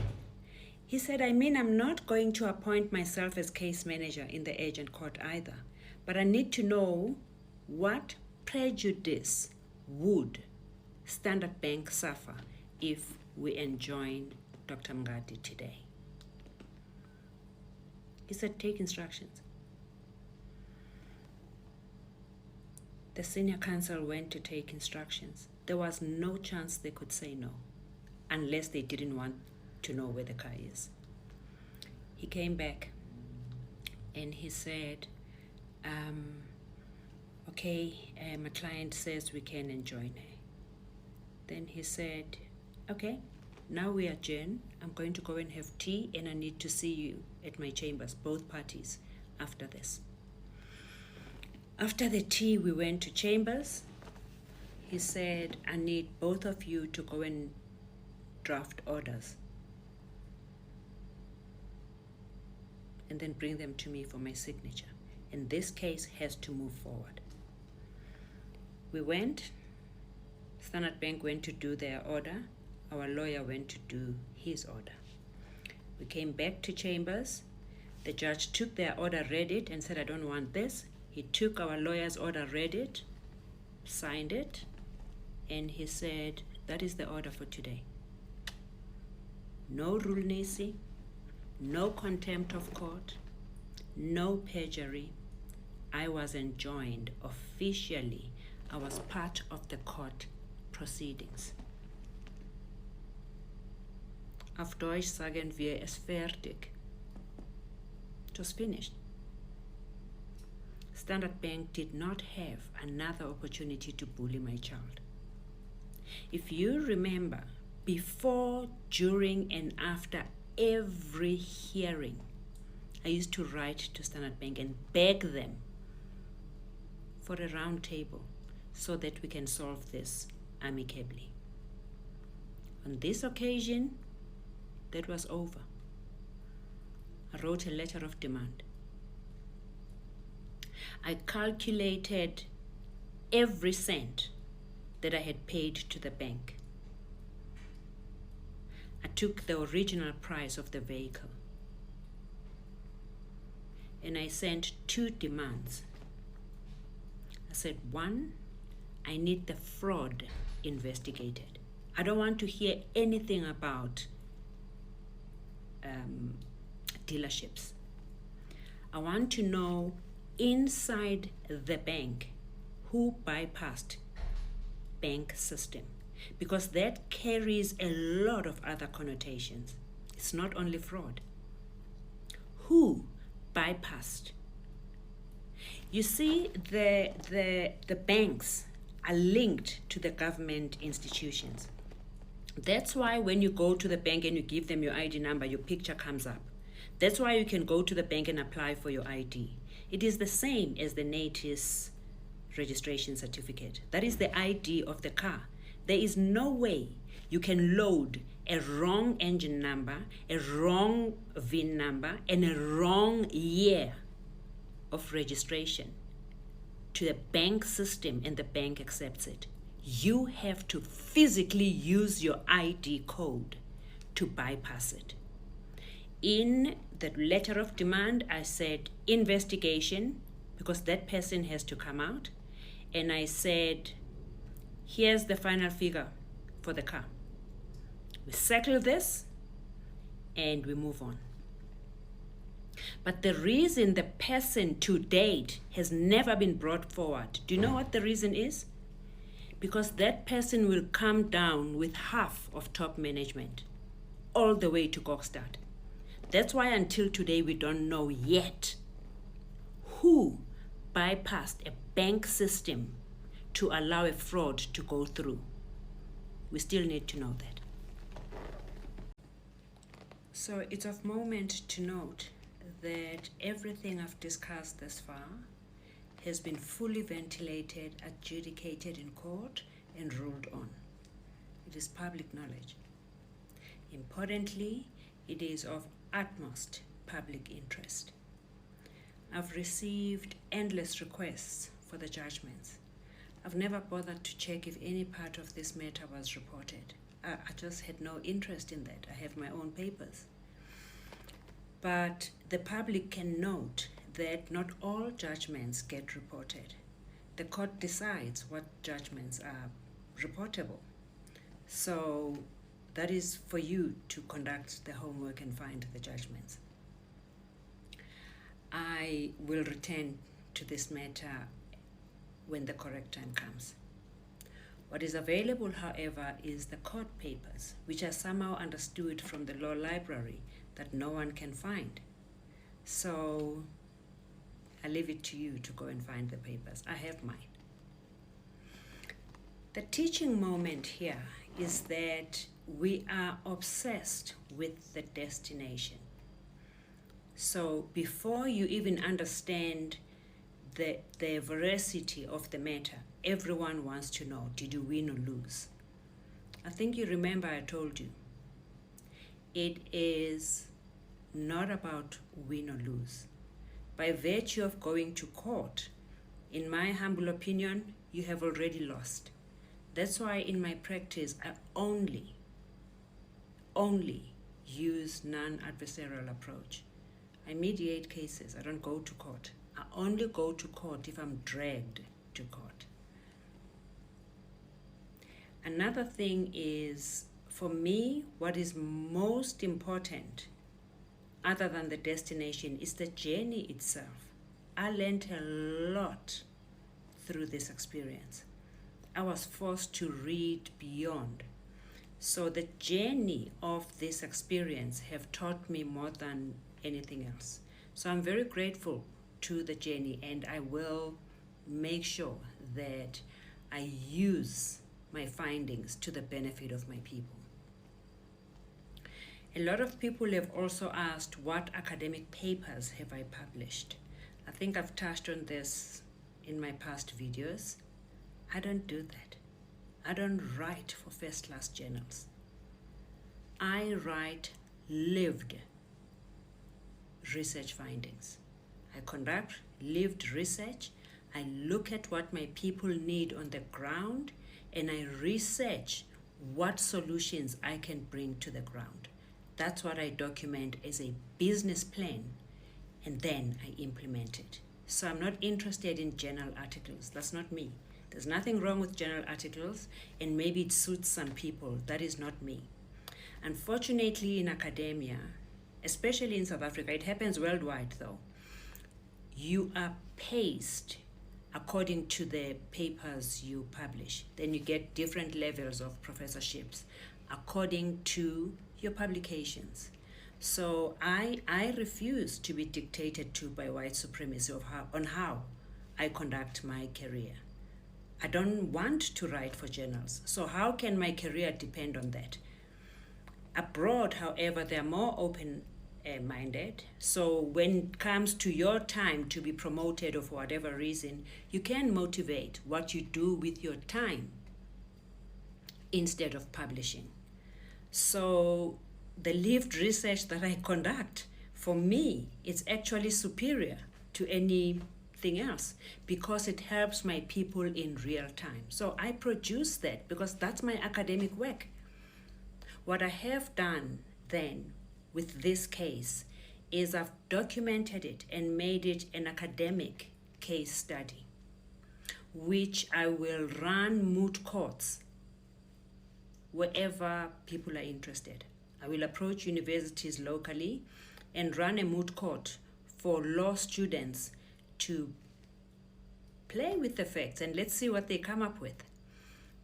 He said, I'm not going to appoint myself as case manager in the agent court either, but I need to know what prejudice would Standard Bank suffer if we enjoin Dr. Mngadi today. He said, "Take instructions." The senior counsel went to take instructions. There was no chance they could say no, unless they didn't want to know where the car is. He came back and he said, "Okay, my client says we can enjoin her." Then he said, "Okay, now we adjourn. I'm going to go and have tea and I need to see you at my chambers, both parties, after this." After the tea, we went to chambers. He said, "I need both of you to go and draft orders and then bring them to me for my signature. And this case has to move forward." We went. Standard Bank went to do their order. Our lawyer went to do his order. We came back to chambers. The judge took their order, read it, and said, "I don't want this." He took our lawyer's order, read it, signed it, and he said, "That is the order for today. No rule nisi, no contempt of court, no perjury. I was enjoined officially. I was part of the court proceedings. Auf Deutsch sagen wir es fertig." It was finished. Standard Bank did not have another opportunity to bully my child. If you remember, before, during, and after every hearing, I used to write to Standard Bank and beg them for a round table so that we can solve this amicably. On this occasion, that was over. I wrote a letter of demand. I calculated every cent that I had paid to the bank. I took the original price of the vehicle and I sent 2 demands. I said, 1, I need the fraud investigated. I don't want to hear anything about dealerships. I want to know inside the bank who bypassed bank system, because that carries a lot of other connotations. It's not only fraud. Who bypassed? You see, the banks are linked to the government institutions. That's why when you go to the bank and you give them your ID number, your picture comes up. That's why you can go to the bank and apply for your ID. It is the same as the NATIS registration certificate. That is the ID of the car. There is no way you can load a wrong engine number, a wrong VIN number, and a wrong year of registration to the bank system and the bank accepts it. You have to physically use your ID code to bypass it. In the letter of demand, I said investigation, because that person has to come out. And I said, here's the final figure for the car. We settle this and we move on. But the reason the person to date has never been brought forward, do you know what the reason is? Because that person will come down with half of top management all the way to Kokstad. That's why until today we don't know yet who bypassed a bank system to allow a fraud to go through. We still need to know that. So it's of moment to note that everything I've discussed thus far has been fully ventilated, adjudicated in court, and ruled on. It is public knowledge. Importantly, it is of utmost public interest. I've received endless requests for the judgments. I've never bothered to check if any part of this matter was reported. I just had no interest in that. I have my own papers. But the public can note that not all judgments get reported. The court decides what judgments are reportable. So that is for you to conduct the homework and find the judgments. I will return to this matter when the correct time comes. What is available, however, is the court papers, which are somehow understood from the law library that no one can find. So I leave it to you to go and find the papers. I have mine. The teaching moment here is that we are obsessed with the destination. So before you even understand the veracity of the matter, everyone wants to know, did you win or lose? I think you remember I told you, it is not about win or lose. By virtue of going to court, in my humble opinion, you have already lost. That's why in my practice, I only use non-adversarial approach. I mediate cases. I don't go to court. I only go to court if I'm dragged to court. Another thing is, for me, what is most important, other than the destination, is the journey itself. I learned a lot through this experience. I was forced to read beyond. So the journey of this experience have taught me more than anything else. So I'm very grateful to the journey, and I will make sure that I use my findings to the benefit of my people. A lot of people have also asked, what academic papers have I published? I think I've touched on this in my past videos. I don't do that. I don't write for first-class journals. I write lived research findings. I conduct lived research. I look at what my people need on the ground, and I research what solutions I can bring to the ground. That's what I document as a business plan, and then I implement it. So I'm not interested in journal articles. That's not me. There's nothing wrong with journal articles, and maybe it suits some people. That is not me. Unfortunately, in academia, especially in South Africa, it happens worldwide though, you are paced according to the papers you publish. Then you get different levels of professorships according to your publications. So I refuse to be dictated to by white supremacy on how I conduct my career. I don't want to write for journals. So how can my career depend on that? Abroad, however, they're more open-minded. So when it comes to your time to be promoted or for whatever reason, you can motivate what you do with your time instead of publishing. So the lived research that I conduct, for me, it's actually superior to anything else because it helps my people in real time. So I produce that because that's my academic work. What I have done then with this case is I've documented it and made it an academic case study, which I will run moot courts wherever people are interested. I will approach universities locally and run a moot court for law students to play with the facts and let's see what they come up with.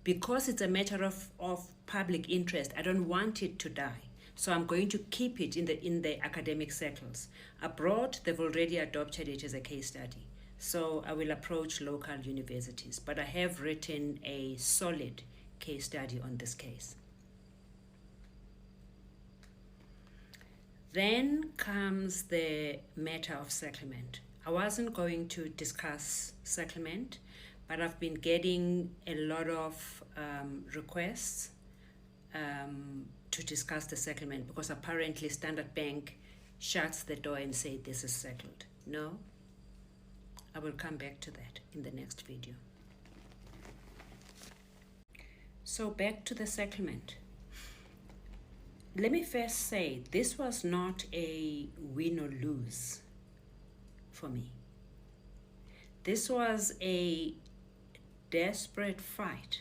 Because it's a matter of public interest, I don't want it to die. So I'm going to keep it in the academic circles. Abroad, they've already adopted it as a case study. So I will approach local universities, but I have written a solid case study on this case. Then comes the matter of settlement. I wasn't going to discuss settlement, but I've been getting a lot of requests to discuss the settlement because apparently Standard Bank shuts the door and say this is settled. No, I will come back to that in the next video. So back to the settlement. Let me first say this was not a win or lose for me. This was a desperate fight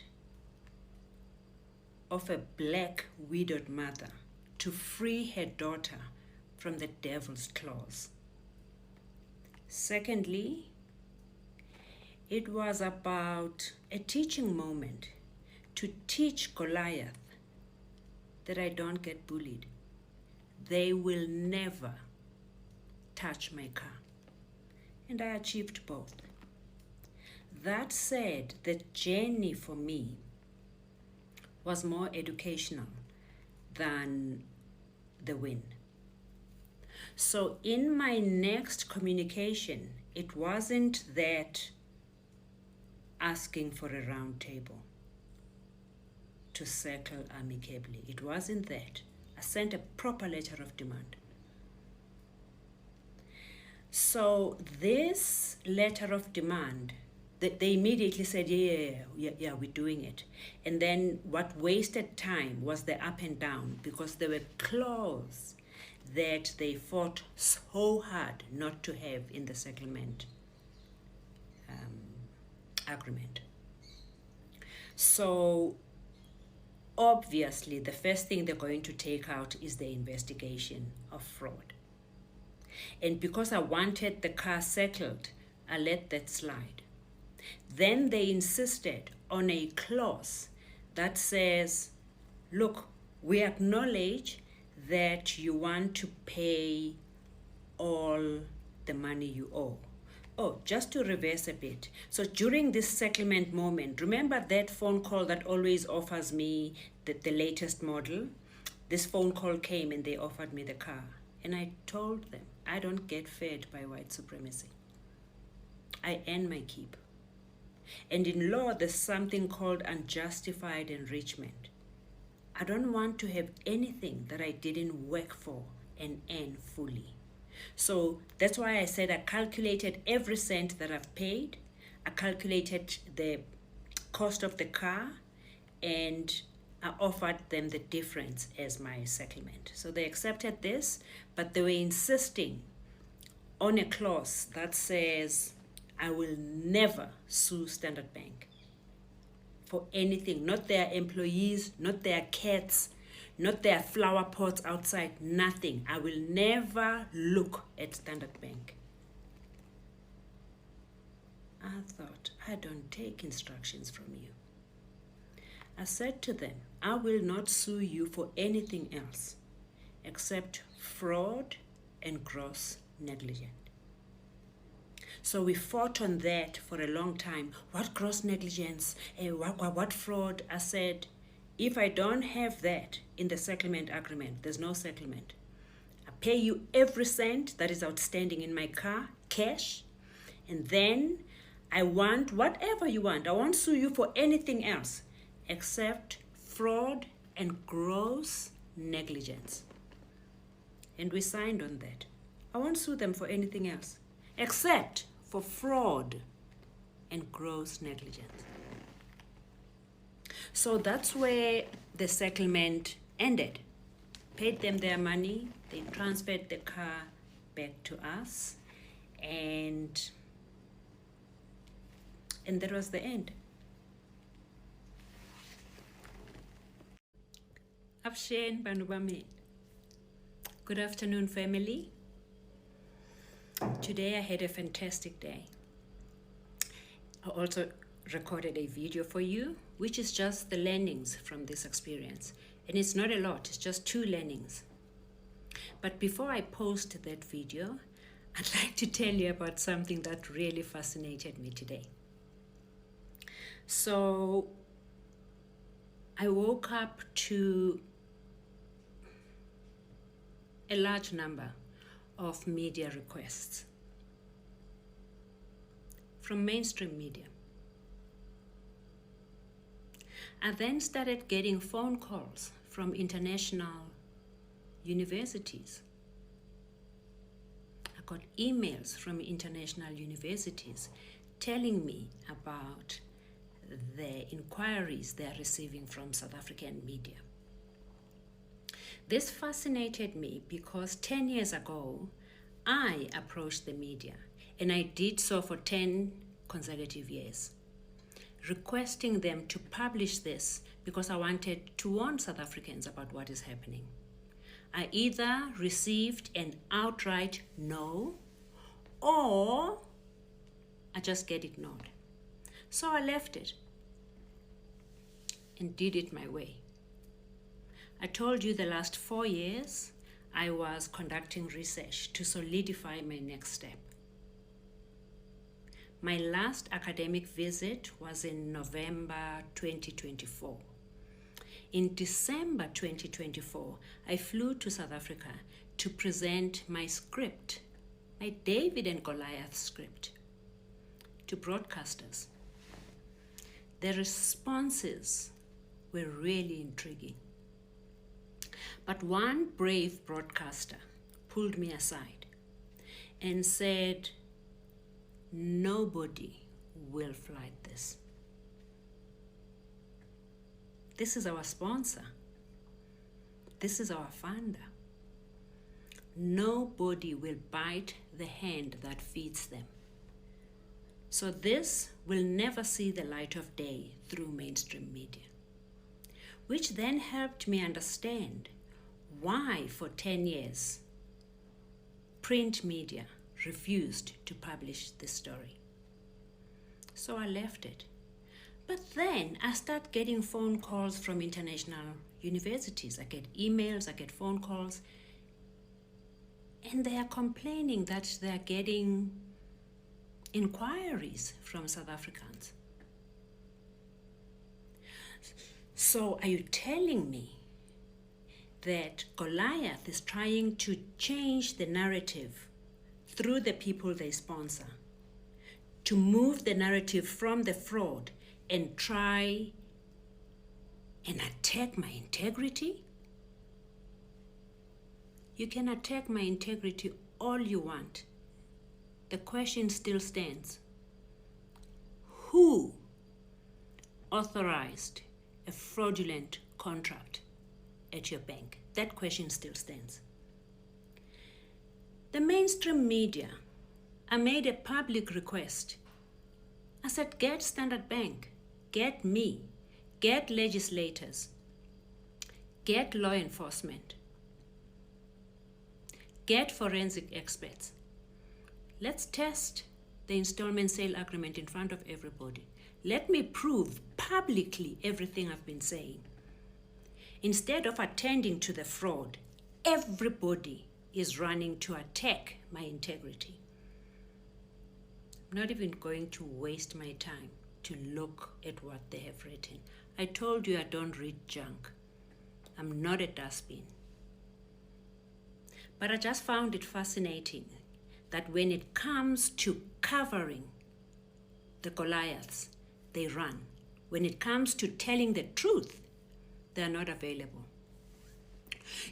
of a black widowed mother to free her daughter from the devil's claws. Secondly, it was about a teaching moment to teach Goliath that I don't get bullied. They will never touch my car. And I achieved both. That said, the journey for me was more educational than the win. So in my next communication, it wasn't that asking for a round table to settle amicably. It wasn't that. I sent a proper letter of demand. So this letter of demand, they immediately said, yeah, we're doing it. And then what wasted time was the up and down because there were clauses that they fought so hard not to have in the settlement agreement. So obviously the first thing they're going to take out is the investigation of fraud. And because I wanted the car settled, I let that slide. Then they insisted on a clause that says, look, we acknowledge that you want to pay all the money you owe. Oh, just to reverse a bit. So during this settlement moment, remember that phone call that always offers me the latest model? This phone call came and they offered me the car. And I told them, I don't get fed by white supremacy. I earn my keep. And in law, there's something called unjustified enrichment. I don't want to have anything that I didn't work for and earn fully. So that's why I said I calculated every cent that I've paid. I calculated the cost of the car and I offered them the difference as my settlement. So they accepted this, but they were insisting on a clause that says, I will never sue Standard Bank for anything, not their employees, not their cats, not their flower pots outside, nothing. I will never look at Standard Bank. I thought, I don't take instructions from you. I said to them, I will not sue you for anything else except fraud and gross negligence. So we fought on that for a long time. What gross negligence? What fraud? I said, if I don't have that in the settlement agreement, there's no settlement. I pay you every cent that is outstanding in my car, cash, and then I want whatever you want. I won't sue you for anything else except fraud and gross negligence. And we signed on that. I won't sue them for anything else except for fraud and gross negligence. So that's where the settlement ended. Paid them their money, they transferred the car back to us, and that was the end. Abshen Banubami. Good afternoon, family. Today I had a fantastic day. I also recorded a video for you, which is just the learnings from this experience. And it's not a lot, it's just 2 learnings. But before I post that video, I'd like to tell you about something that really fascinated me today. So I woke up to a large number of media requests from mainstream media. I then started getting phone calls from international universities. I got emails from international universities telling me about the inquiries they are receiving from South African media. This fascinated me because 10 years ago, I approached the media, and I did so for 10 consecutive years, requesting them to publish this because I wanted to warn South Africans about what is happening. I either received an outright no, or I just get ignored. So I left it and did it my way. I told you the last 4 years I was conducting research to solidify my next step. My last academic visit was in November 2024. In December 2024, I flew to South Africa to present my script, my David and Goliath script, to broadcasters. The responses were really intriguing. But one brave broadcaster pulled me aside and said, "Nobody will fly this. This is our sponsor. This is our funder. Nobody will bite the hand that feeds them. So this will never see the light of day through mainstream media." Which then helped me understand why for 10 years print media refused to publish this story. So I left it. But then I start getting phone calls from international universities. I get emails, I get phone calls, and they are complaining that they are getting inquiries from South Africans. So are you telling me that Goliath is trying to change the narrative through the people they sponsor, to move the narrative from the fraud and try and attack my integrity? You can attack my integrity all you want. The question still stands. Who authorized a fraudulent contract at your bank? That question still stands. The mainstream media, I made a public request. I said, get Standard Bank, get me, get legislators, get law enforcement, get forensic experts. Let's test the installment sale agreement in front of everybody. Let me prove publicly everything I've been saying. Instead of attending to the fraud, everybody is running to attack my integrity. I'm not even going to waste my time to look at what they have written. I told you I don't read junk. I'm not a dustbin. But I just found it fascinating that when it comes to covering the Goliaths, they run. When it comes to telling the truth, they are not available.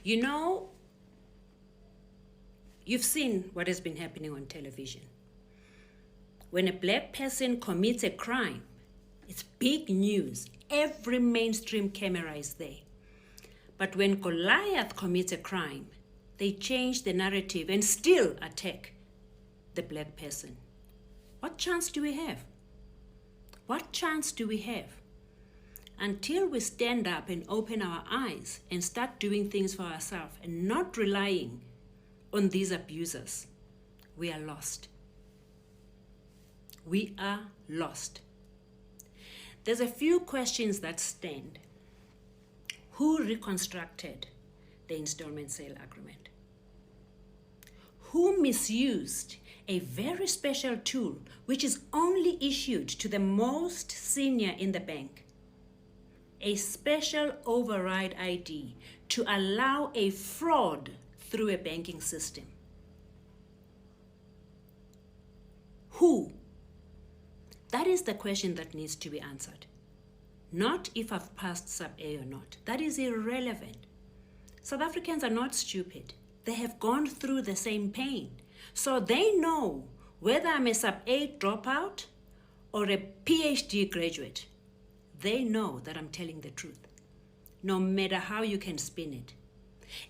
You know, you've seen what has been happening on television. When a black person commits a crime, it's big news. Every mainstream camera is there. But when Goliath commits a crime, they change the narrative and still attack the black person. What chance do we have? What chance do we have? Until we stand up and open our eyes and start doing things for ourselves and not relying on these abusers, we are lost. We are lost. There's a few questions that stand. Who reconstructed the installment sale agreement? Who misused a very special tool which is only issued to the most senior in the bank? A special override ID to allow a fraud through a banking system. Who? That is the question that needs to be answered. Not if I've passed sub-A or not. That is irrelevant. South Africans are not stupid. They have gone through the same pain. So they know whether I'm a sub-A dropout or a PhD graduate. They know that I'm telling the truth, no matter how you can spin it.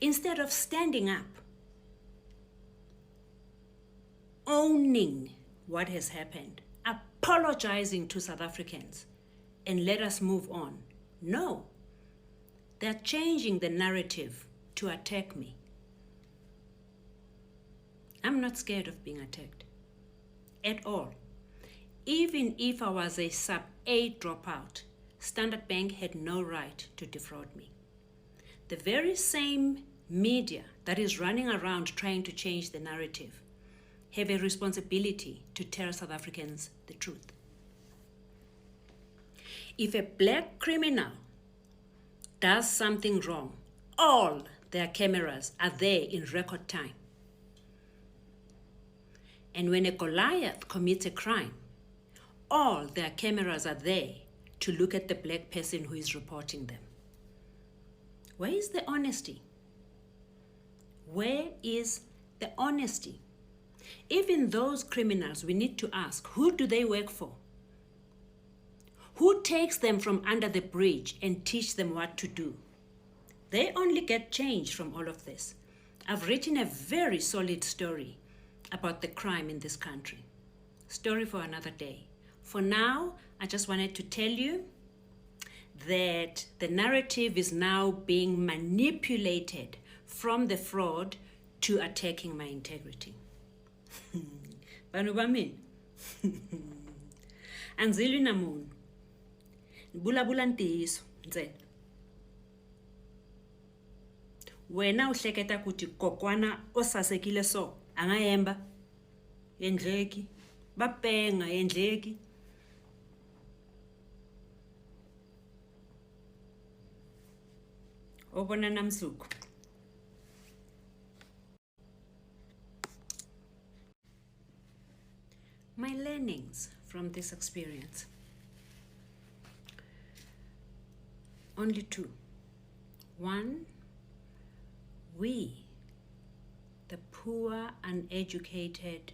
Instead of standing up, owning what has happened, apologizing to South Africans, and let us move on. No, they're changing the narrative to attack me. I'm not scared of being attacked at all. Even if I was a sub-A dropout, Standard Bank had no right to defraud me. The very same media that is running around trying to change the narrative have a responsibility to tell South Africans the truth. If a black criminal does something wrong, all their cameras are there in record time. And when a Goliath commits a crime, all their cameras are there to look at the black person who is reporting them. Where is the honesty? Where is the honesty? Even those criminals, we need to ask, who do they work for? Who takes them from under the bridge and teach them what to do? They only get change from all of this. I've written a very solid story about the crime in this country. Story for another day. For now, I just wanted to tell you that the narrative is now being manipulated from the fraud to attacking my integrity. Vanhu va mina, anzilwi na munhu, ni vulavula ntiyiso ntsena. Wena u hleketa kuti kokwana o sasekile so a nga yemba endleki va penga endleki. O vona na msuku. My learnings from this experience. Only two. One, we, the poor, uneducated,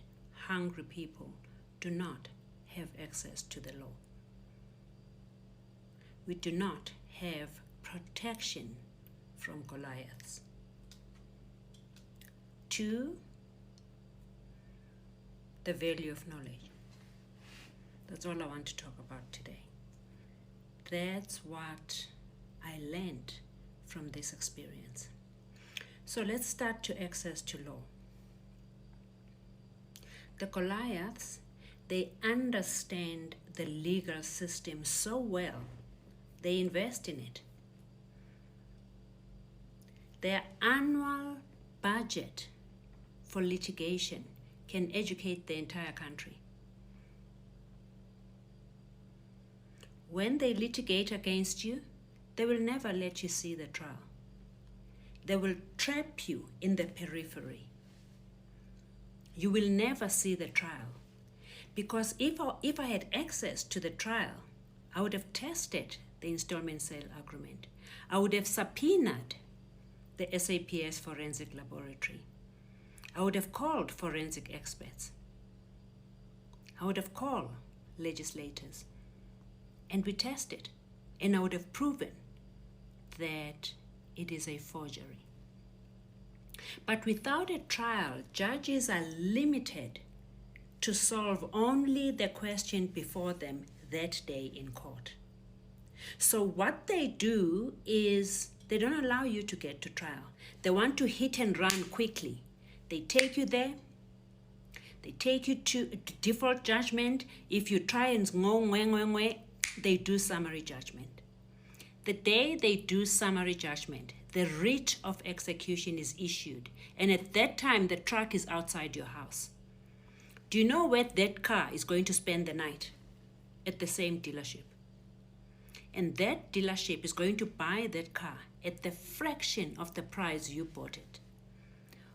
hungry people, do not have access to the law. We do not have protection from Goliaths. Two, the value of knowledge. That's all I want to talk about today. That's what I learned from this experience. So let's start to access to law. The Goliaths, they understand the legal system so well, they invest in it. Their annual budget for litigation can educate the entire country. when they litigate against you, they will never let you see the trial. They will trap you in the periphery. You will never see the trial. Because if I had access to the trial, I would have tested the installment sale agreement. I would have subpoenaed the SAPS forensic laboratory. I would have called forensic experts. I would have called legislators. And we tested. And I would have proven that it is a forgery. But without a trial, judges are limited to solve only the question before them that day in court. So what they do is they don't allow you to get to trial. They want to hit and run quickly. They take you there. They take you to default judgment. If you try and they do summary judgment. The day they do summary judgment, the writ of execution is issued. And at that time, the truck is outside your house. Do you know where that car is going to spend the night? At the same dealership. And that dealership is going to buy that car at the fraction of the price you bought it.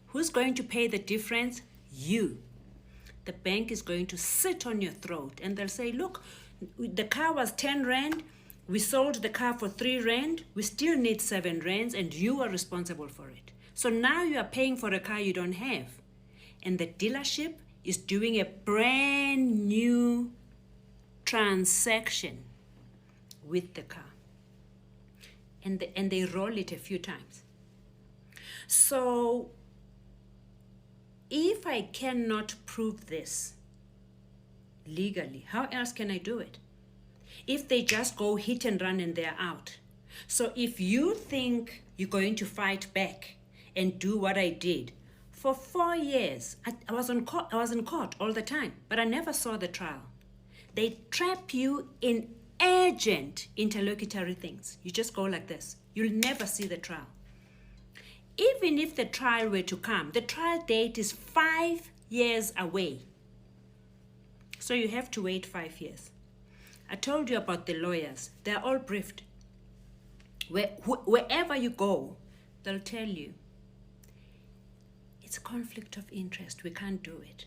Who's going to pay the difference? You. The bank is going to sit on your throat and they'll say, look, the car was 10 Rand. We sold the car for 3 Rand. We still need 7 Rands and you are responsible for it. So now you are paying for a car you don't have. And the dealership is doing a brand new transaction with the car. And they roll it a few times. So if I cannot prove this legally, how else can I do it? If they just go hit and run and they're out. So if you think you're going to fight back and do what I did, for 4 years, I was in court all the time, but I never saw the trial. They trap you in urgent interlocutory things. You just go like this. You'll never see the trial. Even if the trial were to come, the trial date is 5 years away. So you have to wait 5 years. I told you about the lawyers. They're all briefed. Wherever you go, they'll tell you, it's a conflict of interest. We can't do it.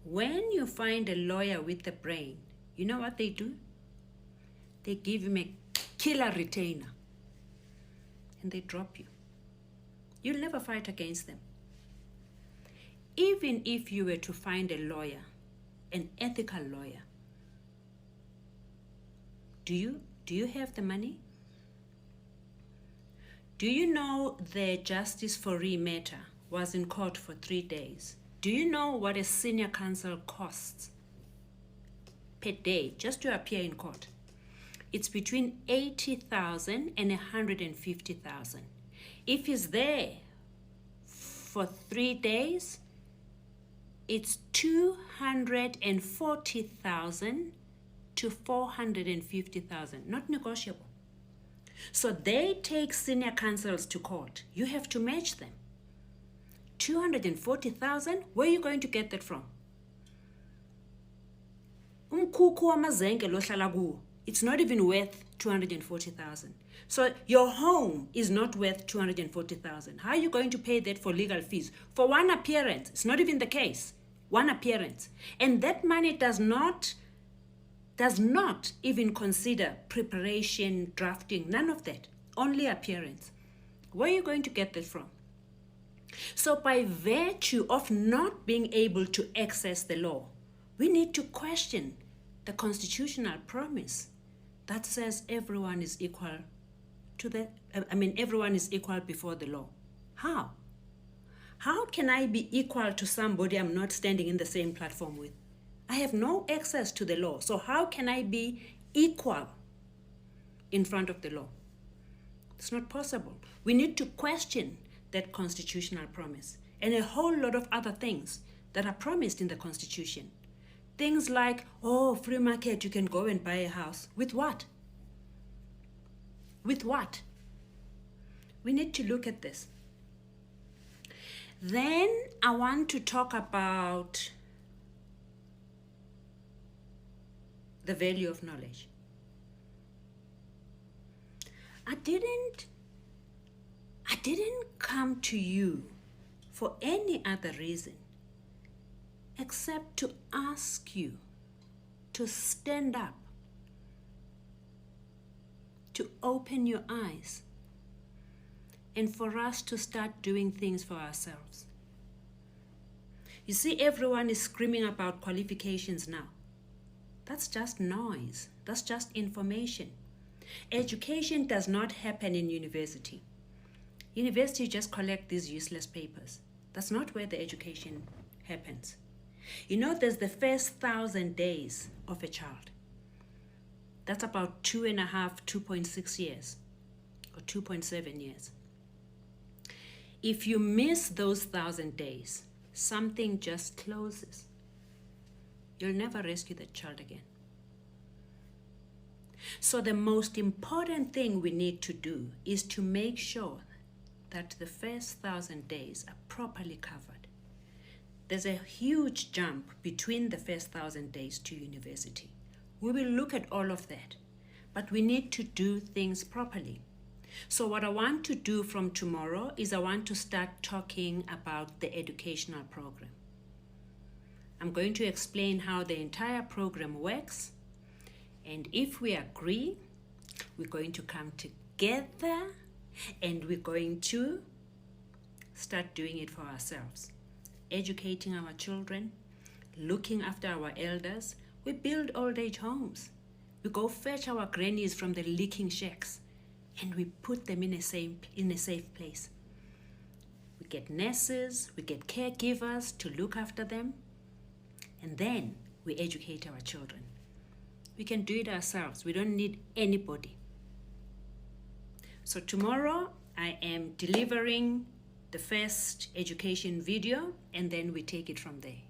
When you find a lawyer with a brain, you know what they do? They give him a killer retainer and they drop you. You'll never fight against them. Even if you were to find a lawyer, an ethical lawyer, do you have the money? Do you know the Justice for matter was in court for 3 days? Do you know what a senior counsel costs per day just to appear in court? It's between 80,000 and 150,000. If he's there for 3 days, it's 240,000 to 450,000, not negotiable. So they take senior counsels to court. You have to match them. 240,000, where are you going to get that from? It's not even worth 240,000. So your home is not worth 240,000. How are you going to pay that for legal fees? For one appearance, it's not even the case. One appearance. And that money does not even consider preparation, drafting, none of that. Only appearance. Where are you going to get that from? So by virtue of not being able to access the law, we need to question the constitutional promise that says everyone is equal everyone is equal before the law. How? How can I be equal to somebody I'm not standing in the same platform with? I have no access to the law. So how can I be equal in front of the law? It's not possible. We need to question that constitutional promise and a whole lot of other things that are promised in the Constitution. Things like, free market, you can go and buy a house. With what? With what? We need to look at this. Then I want to talk about the value of knowledge. I didn't come to you for any other reason except to ask you to stand up, to open your eyes, and for us to start doing things for ourselves. You see, everyone is screaming about qualifications now. That's just noise. That's just information. Education does not happen in university. University just collect these useless papers. That's not where the education happens. You know, there's the first 1,000 days of a child. That's about 2.6 years or 2.7 years. If you miss those 1,000 days, something just closes. You'll never rescue that child again. So the most important thing we need to do is to make sure that the first 1,000 days are properly covered. There's a huge jump between the first 1,000 days to university. We will look at all of that, but we need to do things properly. So what I want to do from tomorrow is I want to start talking about the educational program. I'm going to explain how the entire program works, and if we agree, we're going to come together and we're going to start doing it for ourselves. Educating our children, looking after our elders. We build old age homes. We go fetch our grannies from the leaking shacks and we put them in a safe place. We get nurses, we get caregivers to look after them, and then we educate our children. We can do it ourselves. We don't need anybody. So tomorrow I am delivering the first education video, and then we take it from there.